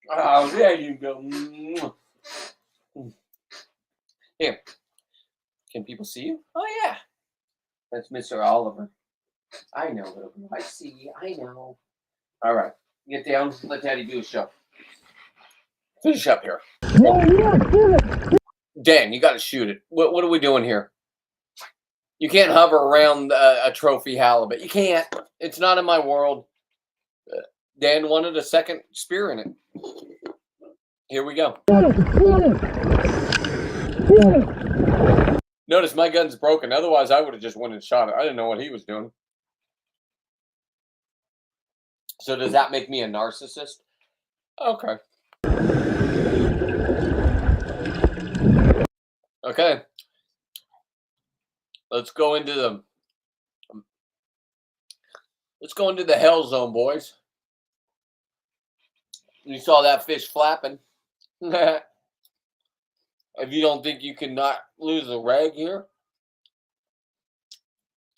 Oh, there you go. Here. Can people see you? Oh, yeah. That's Mr. Oliver. I know, little girl. I see you. I know. All right. Get down. Let Daddy do a show. Finish up here. Dan, you got to shoot it. What are we doing here? You can't hover around a trophy halibut. You can't. It's not in my world. Dan wanted a second spear in it. Here we go. Notice my gun's broken. Otherwise, I would have just went and shot it. I didn't know what he was doing. So does that make me a narcissist? Okay. Okay. Let's go into the hell zone, boys. You saw that fish flapping. If you don't think you can not lose a rag here,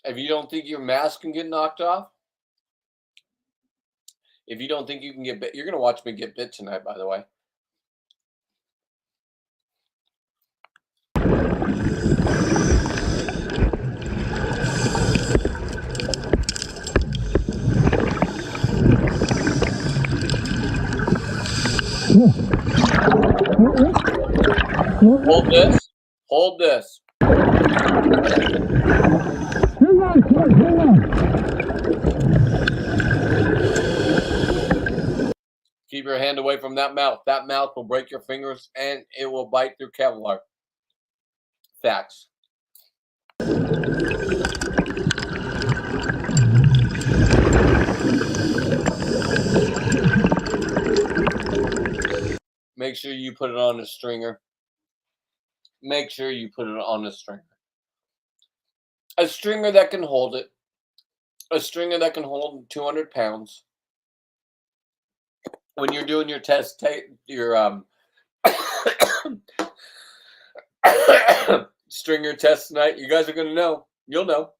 if you don't think your mask can get knocked off, if you don't think you can get bit, you're going to watch me get bit tonight, by the way. Hold this. Hold this. Keep your hand away from that mouth. That mouth will break your fingers and it will bite through Kevlar. Facts. make sure you put it on a stringer. Make sure you put it on a stringer. A stringer that can hold it. A stringer that can hold 200 pounds. When you're doing your test, your stringer test tonight, you guys are going to know. You'll know.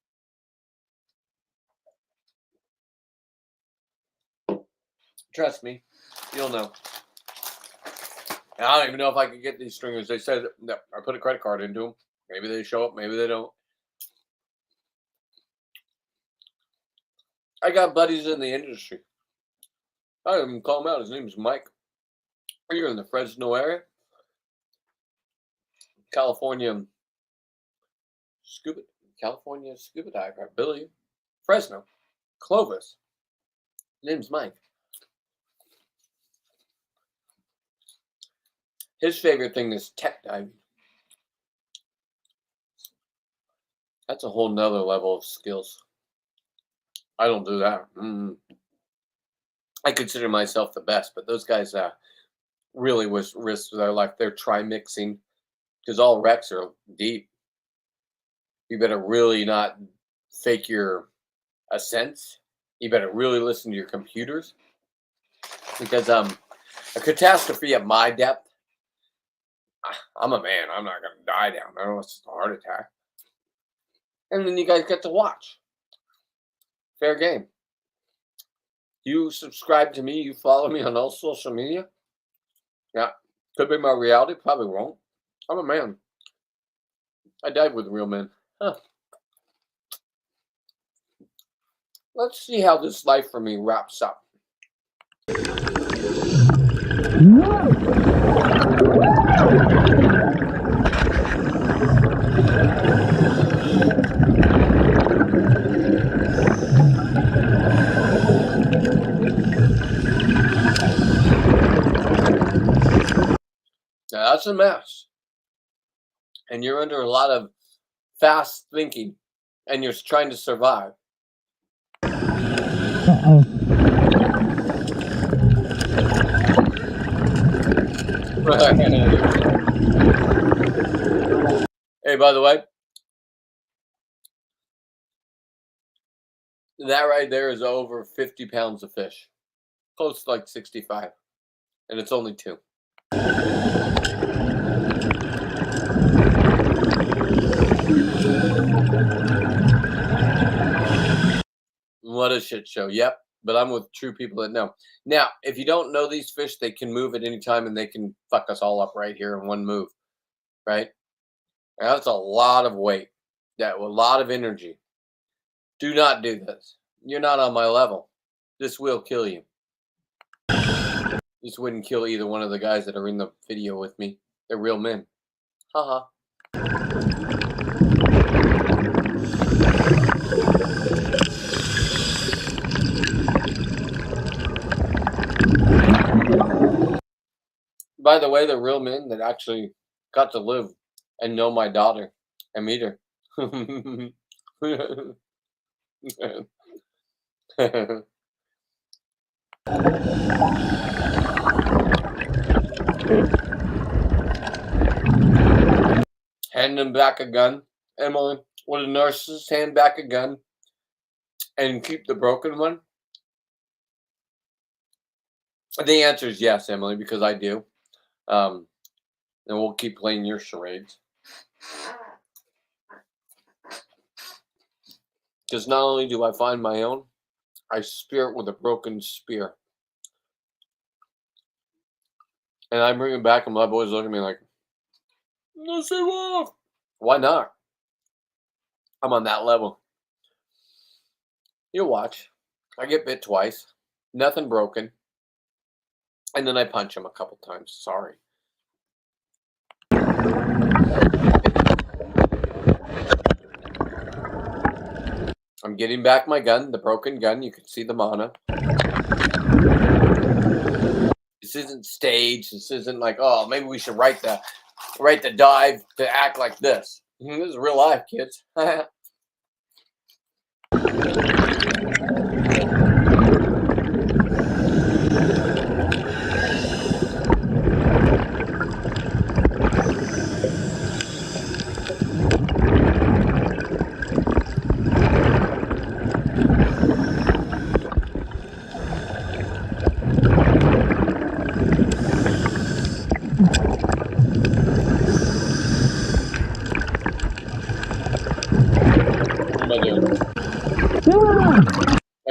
Trust me, you'll know. And I don't even know if I can get these stringers. They said that I put a credit card into them. Maybe they show up, maybe they don't. I got buddies in the industry. I don't even call him out. His name's Mike. You're in the Fresno area. California scuba diver. Billy. Fresno. Clovis. His name's Mike. His favorite thing is tech diving. That's a whole nother level of skills. I don't do that. I consider myself the best, but those guys really risked their life. They're trimixing because all wrecks are deep. You better really not fake your ascents. You better really listen to your computers because a catastrophe at my depth, I'm a man. I'm not going to die down there unless it's a heart attack. And then you guys get to watch. Fair game. You subscribe to me. You follow me on all social media. Yeah. Could be my reality. Probably won't. I'm a man. I died with real men. Huh. Let's see how this life for me wraps up. Now, that's a mess. And you're under a lot of fast thinking and you're trying to survive. Hey, by the way, that right there is over 50 pounds of fish. Close to like 65. And it's only 2. What a shit show. Yep. But I'm with true people that know. Now, if you don't know these fish, they can move at any time and they can fuck us all up right here in one move. Right? And that's a lot of weight. A lot of energy. Do not do this. You're not on my level. This will kill you. This wouldn't kill either one of the guys that are in the video with me. They're real men. Haha. By the way, they're real men that actually got to live and know my daughter and meet her. Hand them back a gun. Emily, would a narcissist hand back a gun and keep the broken one? The answer is yes, Emily, because I do. And we'll keep playing your charades. Because not only do I find my own, I spear it with a broken spear. And I bring it back, and my boys look at me like, no, say off. Why not? I'm on that level. You'll watch. I get bit twice. Nothing broken. And then I punch him a couple times. Sorry. I'm getting back my gun, the broken gun. You can see the mana. This isn't staged. This isn't like, oh, maybe we should write the dive to act like this. This is real life, kids.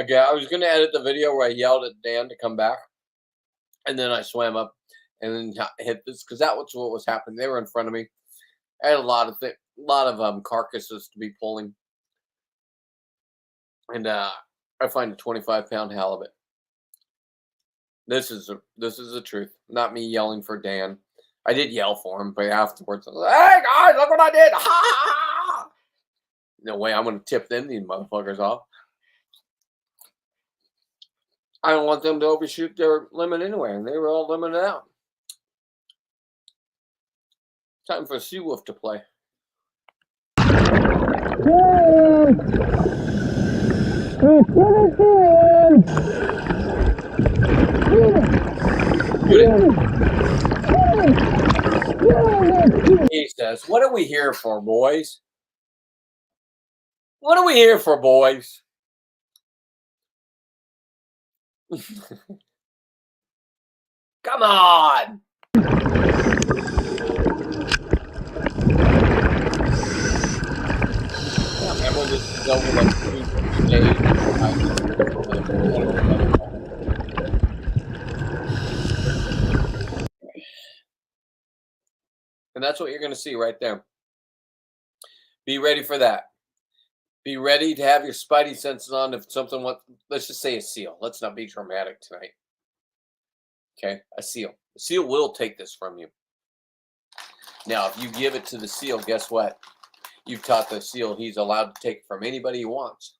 Again, I was going to edit the video where I yelled at Dan to come back. And then I swam up and then hit this because that was what was happening. They were in front of me. I had a lot of carcasses to be pulling. And I find a 25-pound halibut. This is the truth. Not me yelling for Dan. I did yell for him, but afterwards I was like, "Hey guys, look what I did!" Ha ha ha! No way, I'm gonna tip them these motherfuckers off. I don't want them to overshoot their limit anyway, and they were all limited out. Time for a sea wolf to play. He says, "What are we here for, boys? What are we here for, boys?" Come on. Remember this is over like 3 days. And that's what you're going to see right there. Be ready for that. Be ready to have your spidey senses on if something wants, let's just say a seal. Let's not be dramatic tonight. Okay, a seal. The seal will take this from you. Now, if you give it to the seal, guess what? You've taught the seal he's allowed to take it from anybody he wants.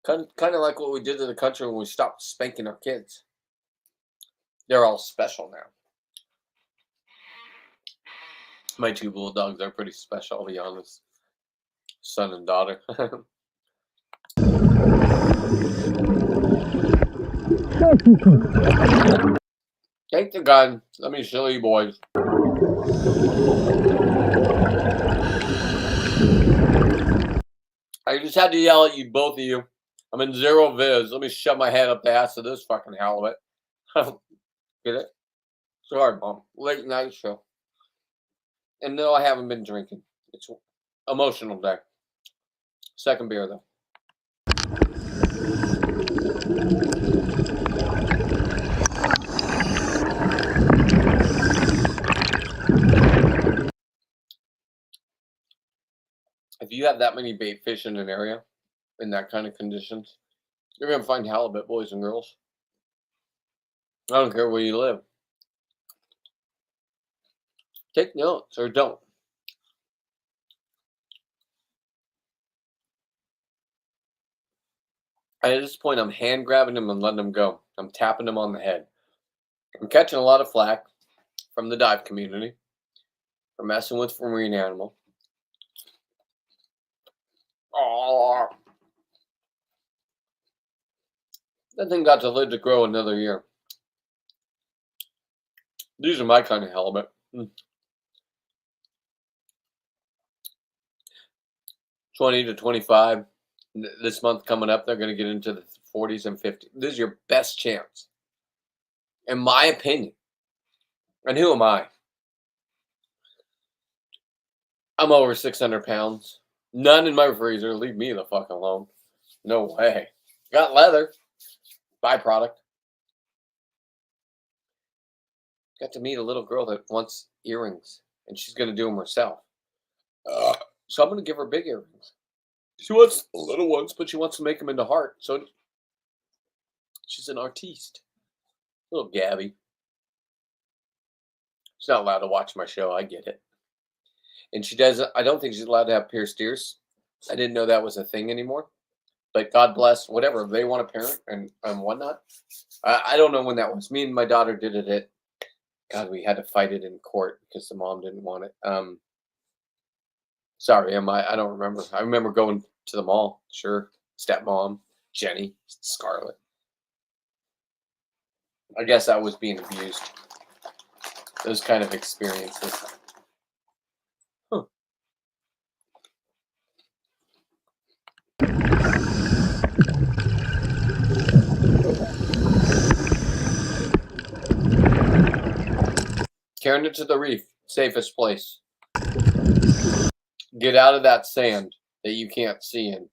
Kind of like what we did to the country when we stopped spanking our kids. They're all special now. My 2 bulldogs are pretty special, I'll be honest. Son and daughter. Take the gun. Let me show you boys. I just had to yell at you, both of you. I'm in zero viz. Let me shove my head up the ass of this fucking halibut. Get it? Sorry, Mom. Late night show. And no, I haven't been drinking. It's emotional day. Second beer, though. If you have that many bait fish in an area, in that kind of conditions, you're going to find halibut, boys and girls. I don't care where you live. Take notes or don't. At this point, I'm hand grabbing them and letting them go. I'm tapping them on the head. I'm catching a lot of flack from the dive community for messing with marine animal. Oh, that thing got to live to grow another year. These are my kind of halibut. 20 to 25. This month coming up, they're going to get into the 40s and 50s. This is your best chance, in my opinion. And who am I? I'm over 600 pounds. None in my freezer. Leave me the fuck alone. No way. Got leather. Byproduct. Got to meet a little girl that wants earrings, and she's going to do them herself. So I'm going to give her big earrings. She wants little ones, but she wants to make them into heart. So she's an artiste. Little Gabby. She's not allowed to watch my show. I get it. And she doesn't. I don't think she's allowed to have pierced ears. I didn't know that was a thing anymore. But God bless, whatever. They want a parent and whatnot. I don't know when that was. Me and my daughter did it at, God, we had to fight it in court because the mom didn't want it. Sorry, I don't remember. I remember going to the mall. Sure. Stepmom, Jenny, Scarlett. I guess I was being abused. Those kind of experiences. Huh. Carrying it to the reef. Safest place. Get out of that sand. that you can't see in.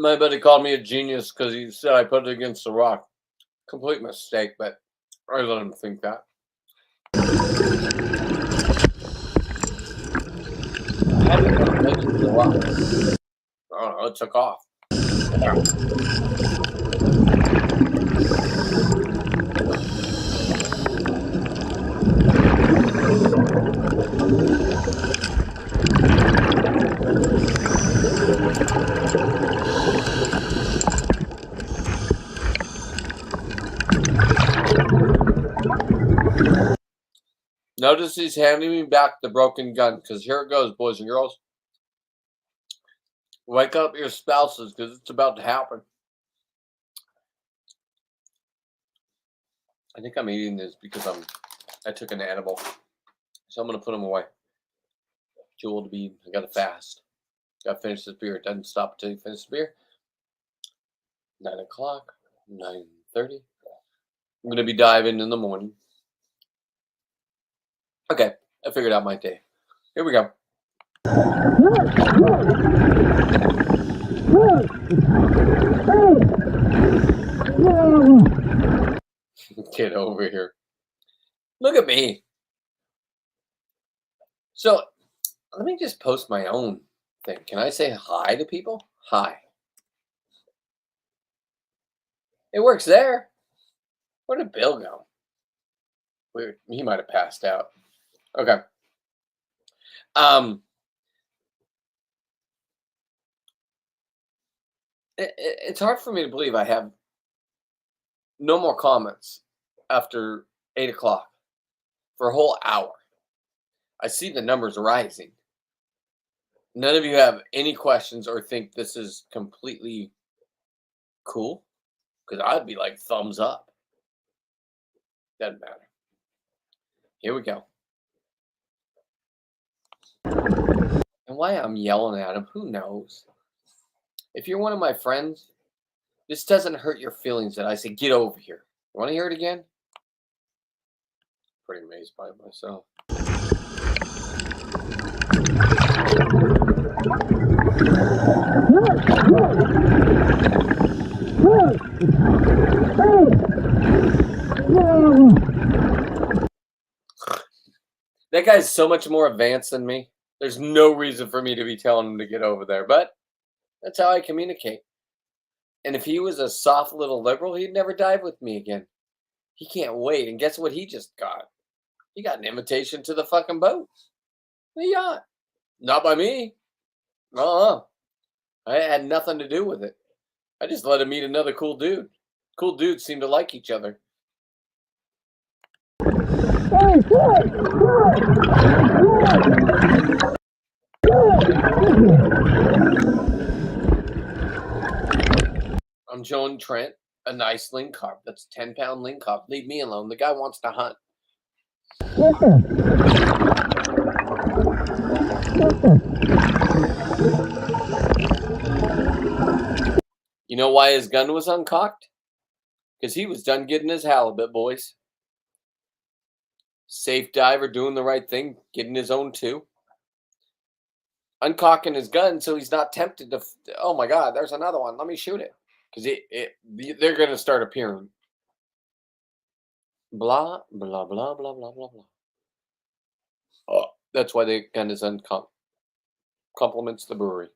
My buddy called me a genius because he said I put it against the rock. Complete mistake, but I let him think that. I had to put it against the rock. I don't know, it took off. Notice he's handing me back the broken gun, because here it goes, boys and girls. Wake up your spouses, because it's about to happen. I think I'm eating this because I took an edible. So I'm going to put them away. Too old to be, I got to fast. Got to finish this beer. It doesn't stop until you finish the beer. 9 o'clock, 9:30. I'm going to be diving in the morning. Okay, I figured out my day. Here we go. Get over here. Look at me. So, let me just post my own thing. Can I say hi to people? Hi. It works there. Where did Bill go? Weird. He might have passed out. Okay. It's hard for me to believe I have no more comments after 8 o'clock for a whole hour. I see the numbers rising. None of you have any questions or think this is completely cool? Because I'd be like, thumbs up. Doesn't matter. Here we go. And why I'm yelling at him, who knows? If you're one of my friends, this doesn't hurt your feelings that I say, get over here. You want to hear it again? Pretty amazed by myself. That guy's so much more advanced than me. There's no reason for me to be telling him to get over there, but that's how I communicate. And if he was a soft little liberal, he'd never dive with me again. He can't wait. And guess what he just got? He got an invitation to the fucking boat. The yacht. Not by me. I had nothing to do with it. I just let him meet another cool dude. Cool dudes seem to like each other. I'm showing Trent a nice ling carp. That's a 10-pound ling carp. Leave me alone. The guy wants to hunt. You know why his gun was uncocked? Because he was done getting his halibut, boys. Safe diver, doing the right thing, getting his own too. Uncocking his gun so he's not tempted to, oh my God, there's another one. Let me shoot it. Because they're going to start appearing. Blah, blah, blah, blah, blah, blah, blah. Oh, that's why the gun is uncocked. Compliments the brewery.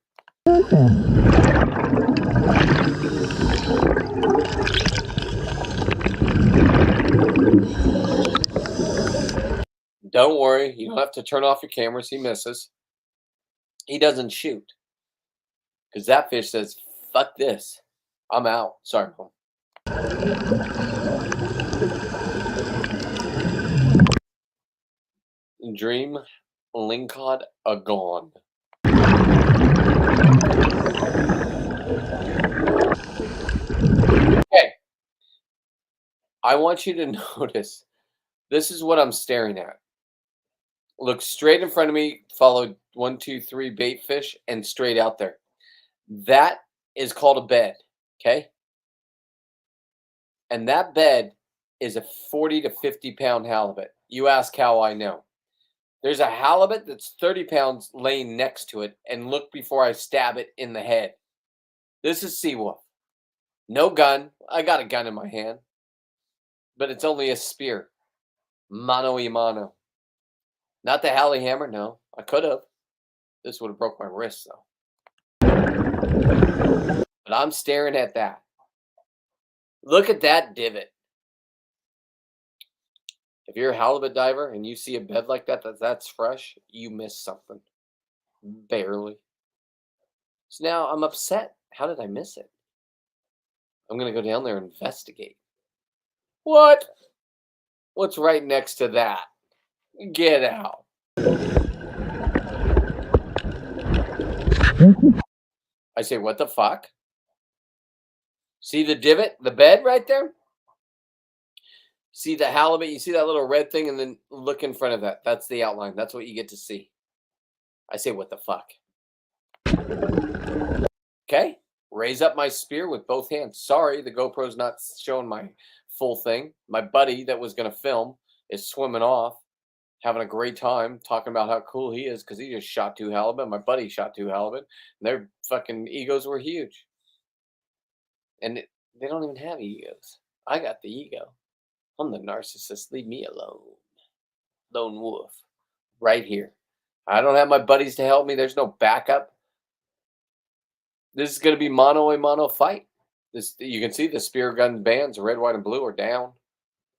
Don't worry, you don't have to turn off your cameras. He misses. He doesn't shoot. Because that fish says, fuck this. I'm out. Sorry, Mom. Dream lingcod a gone. Okay. I want you to notice. This is what I'm staring at. Look straight in front of me, follow 1, 2, 3 bait fish, and straight out there. That is called a bed, okay? And that bed is a 40 to 50 pound halibut. You ask how I know. There's a halibut that's 30 pounds laying next to it, and look before I stab it in the head. This is Seawolf. No gun. I got a gun in my hand, but it's only a spear. Mano y mano. Not the Halley hammer, no. I could have. This would have broke my wrist, though. But I'm staring at that. Look at that divot. If you're a halibut diver and you see a bed like that's fresh, you missed something. Barely. So now I'm upset. How did I miss it? I'm going to go down there and investigate. What? What's right next to that? Get out. I say, what the fuck? See the divot? The bed right there? See the halibut? You see that little red thing? And then look in front of that. That's the outline. That's what you get to see. I say, what the fuck? Okay. Raise up my spear with both hands. Sorry, the GoPro's not showing my full thing. My buddy that was going to film is swimming off, having a great time, talking about how cool he is because he just shot 2 halibut. My buddy shot 2 halibut. And their fucking egos were huge. And they don't even have egos. I got the ego. I'm the narcissist. Leave me alone. Lone wolf. Right here. I don't have my buddies to help me. There's no backup. This is going to be mano-a-mano fight. This, you can see the spear gun bands, red, white, and blue, are down.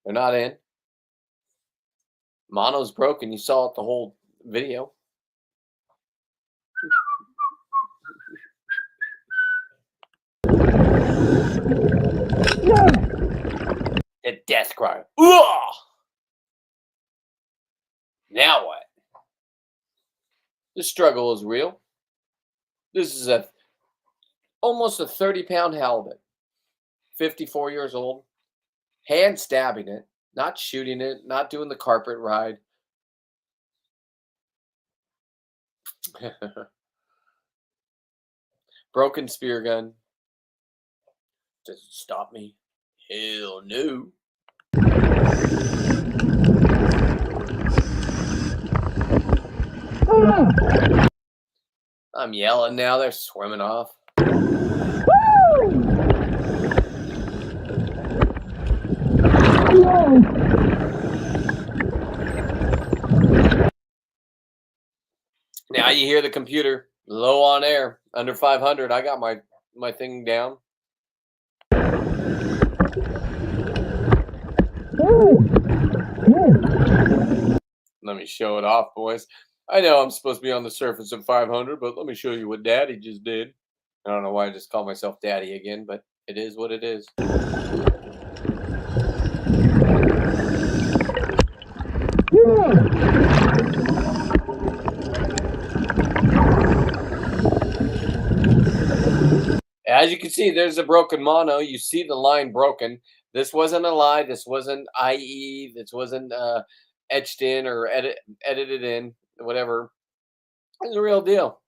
They're not in. Mono's broken. You saw it the whole video. The death cry. Ooh! Now what? The struggle is real. This is almost a 30-pound halibut. 54 years old. Hand stabbing it. Not shooting it. Not doing the carpet ride. Broken spear gun. Does it stop me? Hell no. I'm yelling now. They're swimming off. Now you hear the computer low on air, under 500. I got my thing down. Let me show it off, boys. I know I'm supposed to be on the surface of 500, but let me show you what Daddy just did. I don't know why I just call myself Daddy again, but it is what it is. As you can see, there's a broken mono. You see the line broken. This wasn't a lie. This wasn't IE. This wasn't etched in or edited in, whatever. It's a real deal.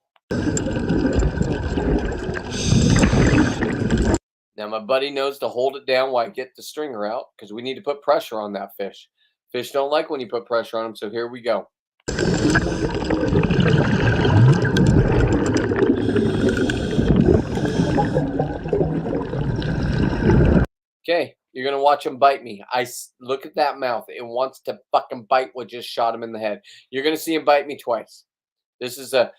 Now, my buddy knows to hold it down while I get the stringer out because we need to put pressure on that fish. Fish don't like when you put pressure on them, so here we go. Okay, you're going to watch him bite me. Look at that mouth. It wants to fucking bite what just shot him in the head. You're going to see him bite me twice. This is the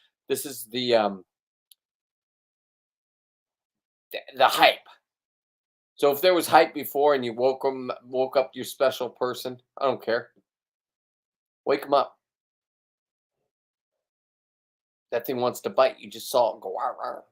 hype. So if there was hype before and you woke up your special person, I don't care. Wake him up. That thing wants to bite. You just saw it go. Rawr, rawr.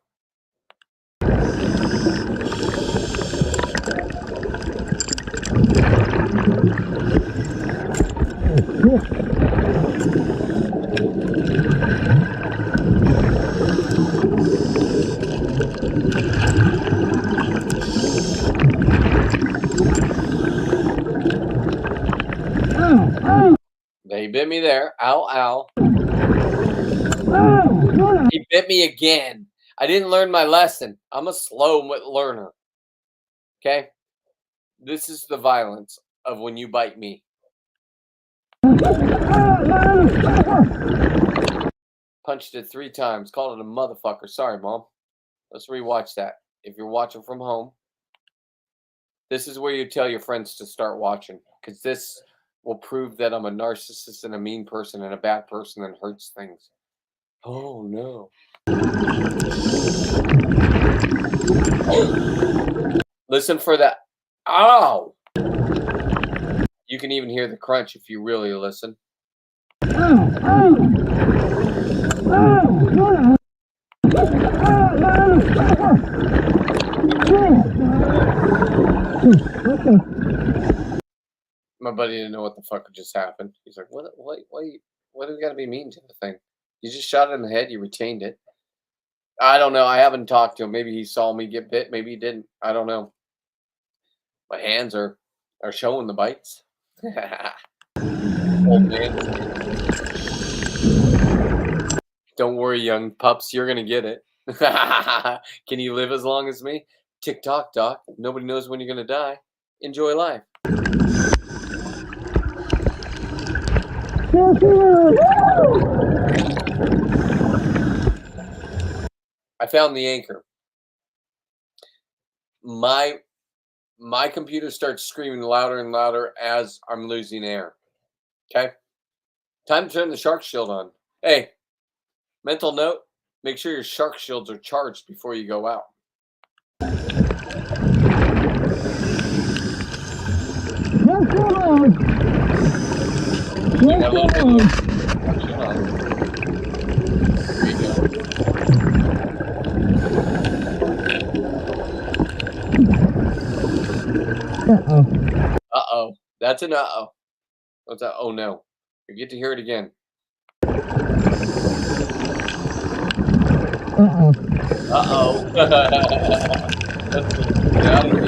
He bit me there. Ow, ow. He bit me again. I didn't learn my lesson. I'm a slow learner. Okay? This is the violence of when you bite me. Punched it 3 times. Called it a motherfucker. Sorry, Mom. Let's rewatch that. If you're watching from home, this is where you tell your friends to start watching. Because this will prove that I'm a narcissist and a mean person and a bad person and hurts things. Oh, no. Listen for that. Ow! You can even hear the crunch if you really listen. My buddy didn't know what the fuck just happened. He's like, what do we gotta be mean to the thing? You just shot it in the head, you retained it. I don't know. I haven't talked to him. Maybe he saw me get bit, maybe he didn't. I don't know. My hands are showing the bites. Old man. Don't worry, young pups, you're gonna get it. Can you live as long as me? Tick-tock, doc. Nobody knows when you're gonna die. Enjoy life. I found the anchor. My computer starts screaming louder and louder as I'm losing air. Okay? Time to turn the shark shield on. Hey, mental note, make sure your shark shields are charged before you go out. Uh-oh. That's an uh-oh. What's that? Oh, no. You get to hear it again. Uh-oh. That's get out of here,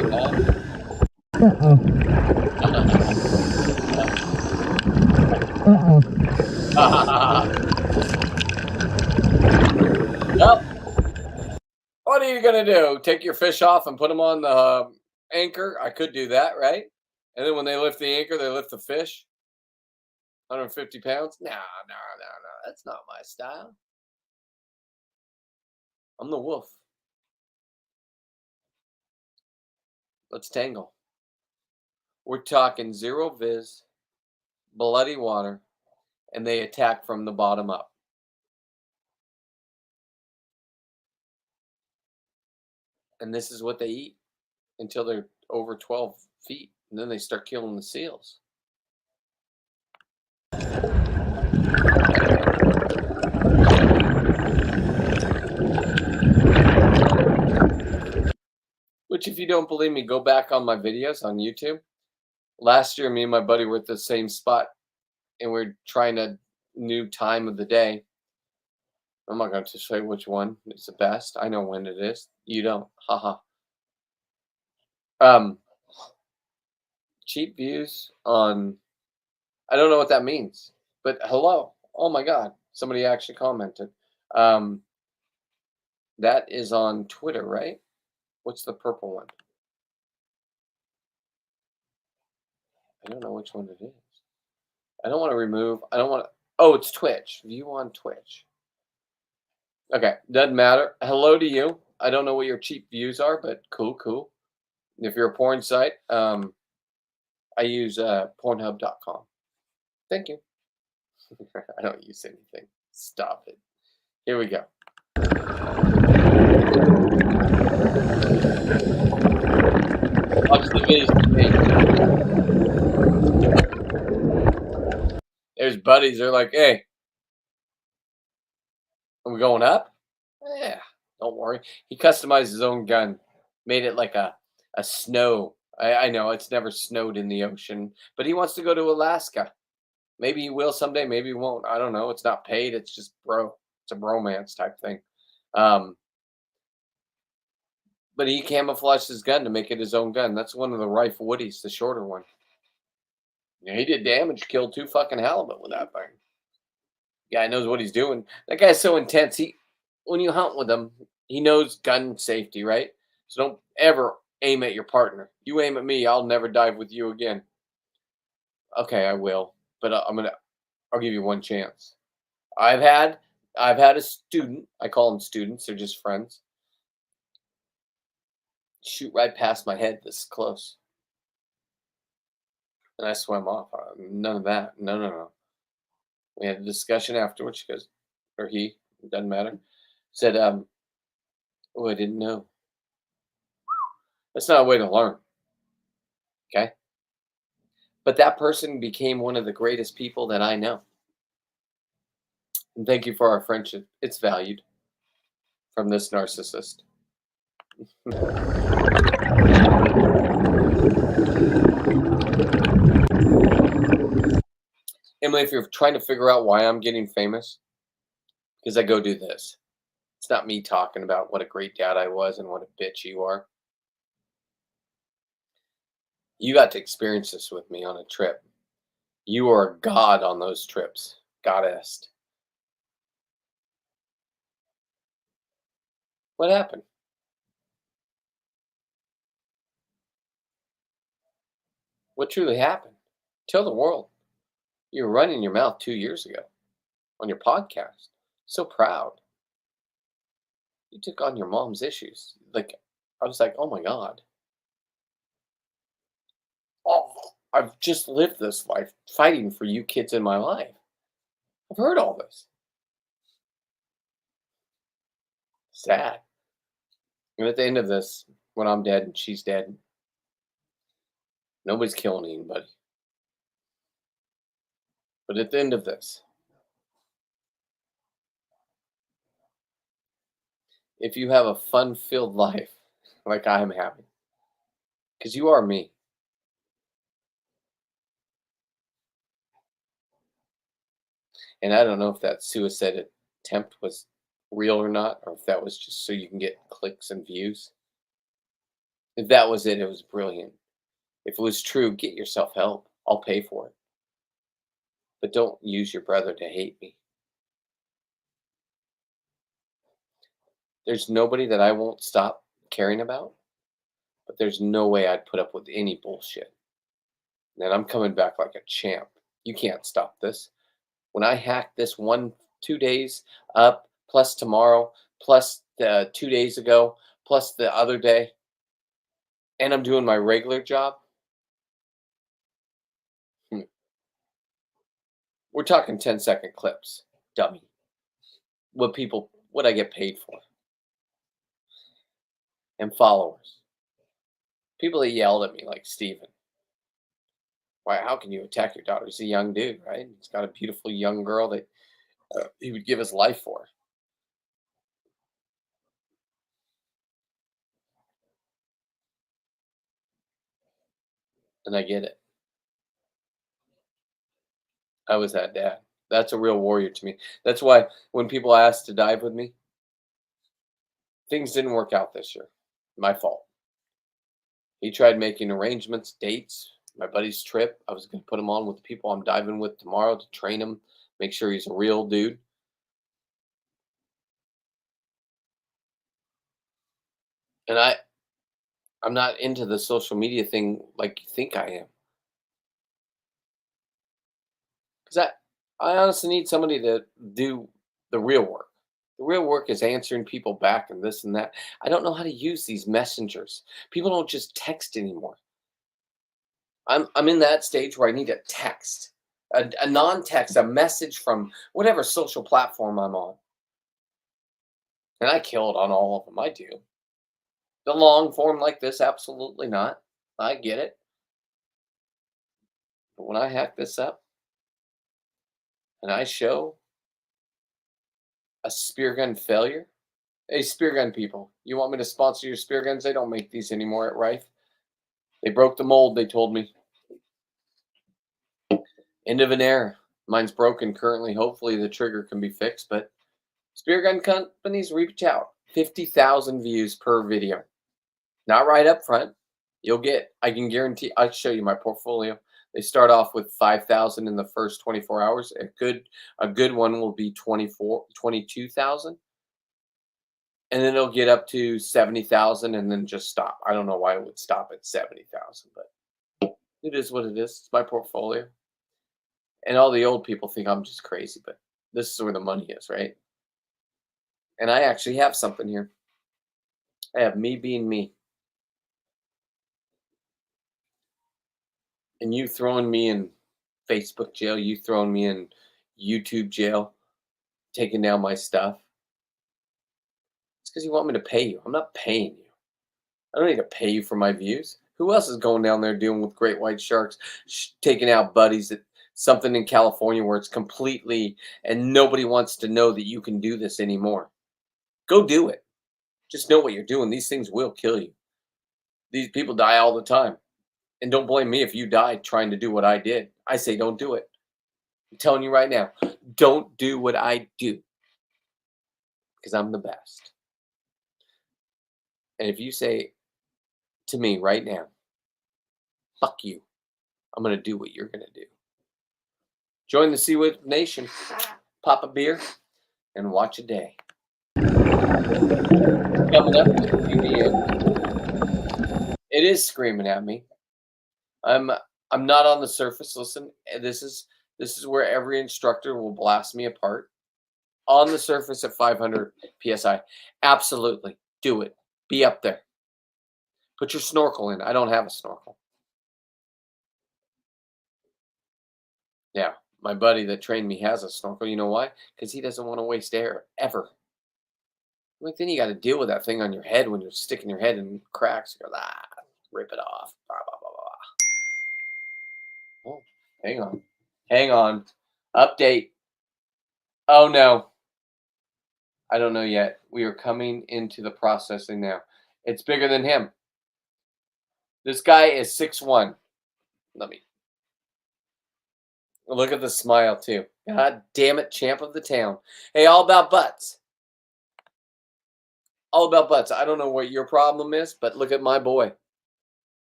Well, what are you going to do? Take your fish off and put them on the anchor? I could do that, right? And then when they lift the anchor, they lift the fish? 150 pounds? No. That's not my style. I'm the wolf. Let's tangle. We're talking zero viz, bloody water, and they attack from the bottom up. And this is what they eat until they're over 12 feet. And then they start killing the seals. Which, if you don't believe me, go back on my videos on YouTube. Last year, me and my buddy were at the same spot, and we're trying a new time of the day. I'm not going to say which one is the best. I know when it is. You don't. Haha. Cheap views on... I don't know what that means. But hello. Oh, my God. Somebody actually commented. That is on Twitter, right? What's the purple one? I don't know which one it is. I don't want to remove. I don't want to. Oh, it's Twitch. View on Twitch. Okay, doesn't matter. Hello to you. I don't know what your cheap views are, but cool. If you're a porn site, I use Pornhub.com. Thank you. I don't use anything. Stop it. Here we go. Watch the video. There's buddies. They're like, hey, are we going up? Yeah, don't worry. He customized his own gun. Made it like a snow. I know it's never snowed in the ocean, but he wants to go to Alaska. Maybe he will someday. Maybe he won't. I don't know. It's not paid. It's just It's a bromance type thing. But he camouflaged his gun to make it his own gun. That's one of the rifle Woodies, the shorter one. Yeah, he did damage, killed 2 fucking halibut with that thing. Guy knows what he's doing. That guy's so intense. When you hunt with him, he knows gun safety, right? So don't ever aim at your partner. You aim at me, I'll never dive with you again. Okay, I will, but I'll give you one chance. I've had I've had a student, I call them students, they're just friends, shoot right past my head this close, and I swam off. None of that. No, no, no. We had a discussion afterwards. She goes, or he, it doesn't matter. Said, "Oh, I didn't know." That's not a way to learn, okay? But that person became one of the greatest people that I know. And thank you for our friendship. It's valued from this narcissist. Emily, if you're trying to figure out why I'm getting famous, because I go do this. It's not me talking about what a great dad I was and what a bitch you are. You got to experience this with me on a trip. You are a god on those trips. Goddess. What happened? What truly happened? Tell the world. You were running your mouth 2 years ago on your podcast. So proud. You took on your mom's issues. Like, I was like, oh my God. Oh, I've just lived this life fighting for you kids in my life. I've heard all this. Sad. And at the end of this, when I'm dead and she's dead, nobody's killing anybody. But at the end of this, if you have a fun filled life like I'm having, because you are me, and I don't know if that suicide attempt was real or not, or if that was just so you can get clicks and views. If that was it, it was brilliant. If it was true, get yourself help. I'll pay for it. But don't use your brother to hate me. There's nobody that I won't stop caring about, but there's no way I'd put up with any bullshit. And I'm coming back like a champ. You can't stop this. When I hack this 2 days up, plus tomorrow, plus the 2 days ago, plus the other day, and I'm doing my regular job, hmm, we're talking 10-second clips, dummy. What I get paid for, and followers. People that yelled at me like Steven. Why? How can you attack your daughter? He's a young dude, right? He's got a beautiful young girl that he would give his life for, and I get it. I was that dad. That's a real warrior to me. That's why when people ask to dive with me, things didn't work out this year. My fault. He tried making arrangements, dates, my buddy's trip. I was going to put him on with the people I'm diving with tomorrow to train him, make sure he's a real dude. And I'm not into the social media thing like you think I am. Because I honestly need somebody to do the real work. The real work is answering people back and this and that. I don't know how to use these messengers. People don't just text anymore. I'm in that stage where I need a text, a non-text, a message from whatever social platform I'm on. And I kill it on all of them. I do. The long form like this, absolutely not. I get it. But when I hack this up and I show a spear gun failure, hey, spear gun people, you want me to sponsor your spear guns? They don't make these anymore at Rife. They broke the mold, they told me. End of an era. Mine's broken currently. Hopefully the trigger can be fixed, but spear gun companies reach out. 50,000 views per video. Not right up front. I can guarantee, I'll show you my portfolio. They start off with 5,000 in the first 24 hours. A good one will be 22,000. And then it'll get up to 70,000 and then just stop. I don't know why it would stop at 70,000, but it is what it is. It's my portfolio. And all the old people think I'm just crazy, but this is where the money is, right? And I actually have something here. I have me being me. And you throwing me in Facebook jail, you throwing me in YouTube jail, taking down my stuff. It's because you want me to pay you. I'm not paying you. I don't need to pay you for my views. Who else is going down there dealing with great white sharks, taking out buddies at something in California where it's completely, and nobody wants to know that you can do this anymore? Go do it. Just know what you're doing. These things will kill you. These people die all the time. And don't blame me if you died trying to do what I did. I say don't do it. I'm telling you right now, don't do what I do. Because I'm the best. And if you say to me right now, fuck you, I'm going to do what you're going to do. Join the Seawood Nation, pop a beer, and watch a day. Coming up with PBN. It is screaming at me. I'm not on the surface. Listen, this is where every instructor will blast me apart. On the surface at 500 psi, absolutely do it. Be up there. Put your snorkel in. I don't have a snorkel. Yeah, my buddy that trained me has a snorkel. You know why? Because he doesn't want to waste air ever. Like then you got to deal with that thing on your head when you're sticking your head in cracks. You go, rip it off. Blah, blah, blah, blah. Oh, hang on. Update. Oh no. I don't know yet. We are coming into the processing now. It's bigger than him. This guy is 6'1". Let me look at the smile too. God damn it, champ of the town. Hey, all about butts. All about butts. I don't know what your problem is, but look at my boy.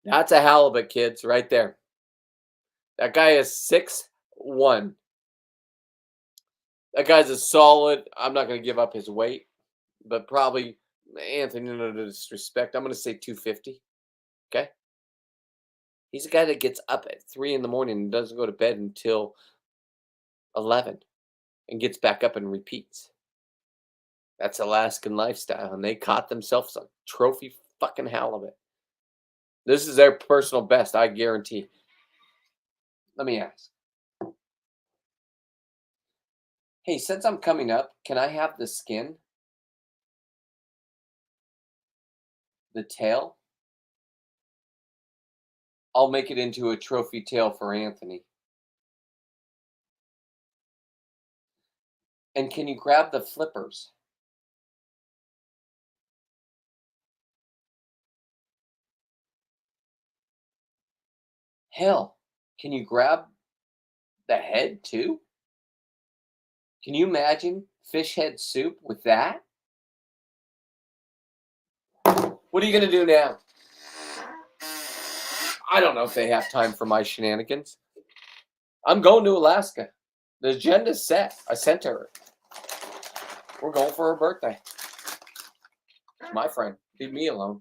That's a halibut, kids, right there. That guy is 6'1". That guy's a solid. I'm not going to give up his weight, but probably, Anthony, no disrespect, I'm going to say 250. Okay? He's a guy that gets up at 3 in the morning and doesn't go to bed until 11 and gets back up and repeats. That's Alaskan lifestyle, and they caught themselves a trophy fucking halibut. This is their personal best, I guarantee. Let me ask. Hey, since I'm coming up, can I have the skin? The tail? I'll make it into a trophy tail for Anthony. And can you grab the flippers? Hell, can you grab the head too? Can you imagine fish head soup with that? What are you going to do now? I don't know if they have time for my shenanigans. I'm going to Alaska. The agenda's set. I sent her. We're going for her birthday. My friend. Leave me alone.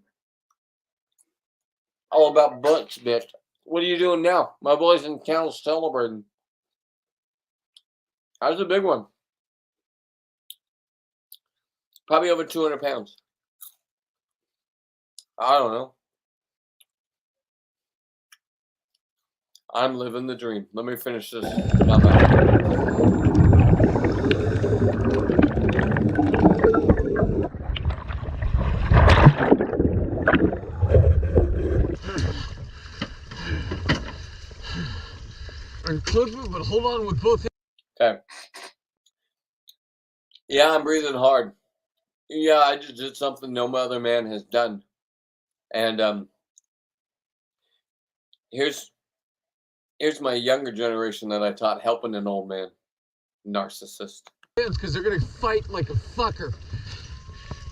All about butts, bitch. What are you doing now? My boy's in town celebrating. How's the big one? Probably over 200 pounds. I don't know. I'm living the dream. Let me finish this. Unclipped, but hold on with both. Okay. Yeah, I'm breathing hard. Yeah, I just did something no other man has done. And here's my younger generation that I taught helping an old man. Narcissist. Because they're going to fight like a fucker.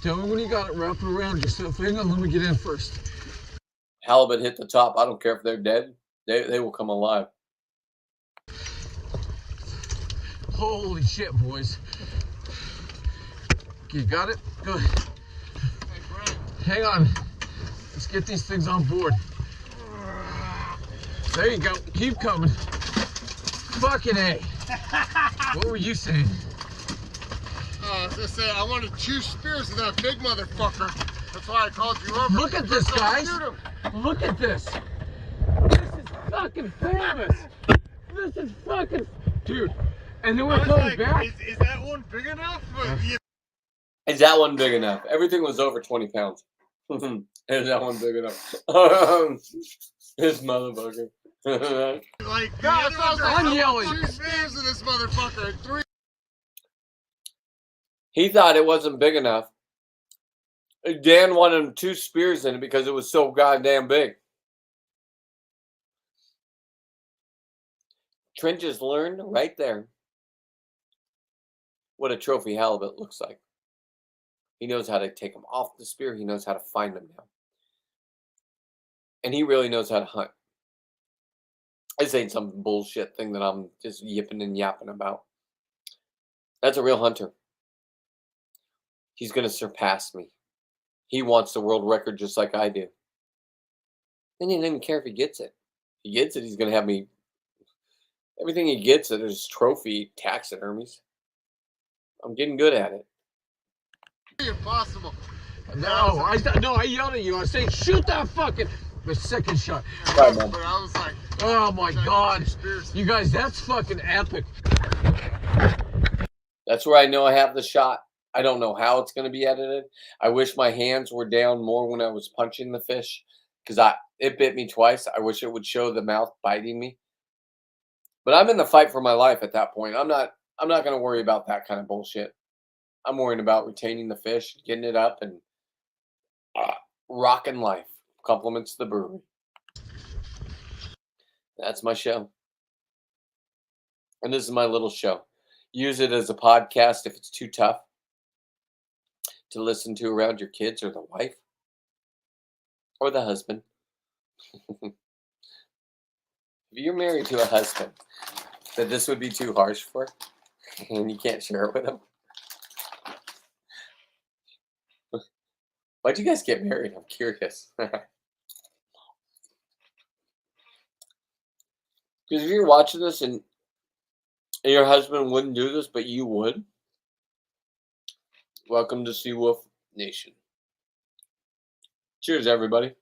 Tell me when you got it. Wrap it around yourself. Hang on, let me get in first. Halibut hit the top. I don't care if they're dead. They will come alive. Holy shit, boys. You got it? Go ahead. Hey, Brent. Hang on. Let's get these things on board. There you go. Keep coming. Fucking A. What were you saying? I was gonna say, I wanted 2 spears of that big motherfucker. That's why I called you over. Look at this, guys. Look at this. This is fucking famous. This is fucking... Dude. And then we're coming back. Is that one big enough? Is that one big enough? Everything was over 20 pounds. Is that one big enough? This motherfucker. Like, I'm yelling. 2 spears of this motherfucker and 3. He thought it wasn't big enough. Dan wanted him 2 spears in it because it was so goddamn big. Trent just learned right there what a trophy halibut looks like. He knows how to take them off the spear. He knows how to find them now. And he really knows how to hunt. This ain't some bullshit thing that I'm just yipping and yapping about. That's a real hunter. He's going to surpass me. He wants the world record just like I do. And he doesn't even care if he gets it. If he gets it, he's going to have me... Everything he gets at his trophy taxidermies. I'm getting good at it. Impossible. No, I yelled at you. I say, shoot that fucking... The second shot. Right, man. But I was like, oh my God. You guys, that's fucking epic. That's where I know I have the shot. I don't know how it's going to be edited. I wish my hands were down more when I was punching the fish because it bit me twice. I wish it would show the mouth biting me. But I'm in the fight for my life at that point. I'm not going to worry about that kind of bullshit. I'm worrying about retaining the fish, getting it up, and rocking life. Compliments the brewery. That's my show. And this is my little show. Use it as a podcast if it's too tough to listen to around your kids or the wife or the husband. If you're married to a husband that this would be too harsh for and you can't share it with him. Why'd you guys get married? I'm curious. Because if you're watching this and your husband wouldn't do this, but you would, welcome to Seawolf Nation. Cheers, everybody.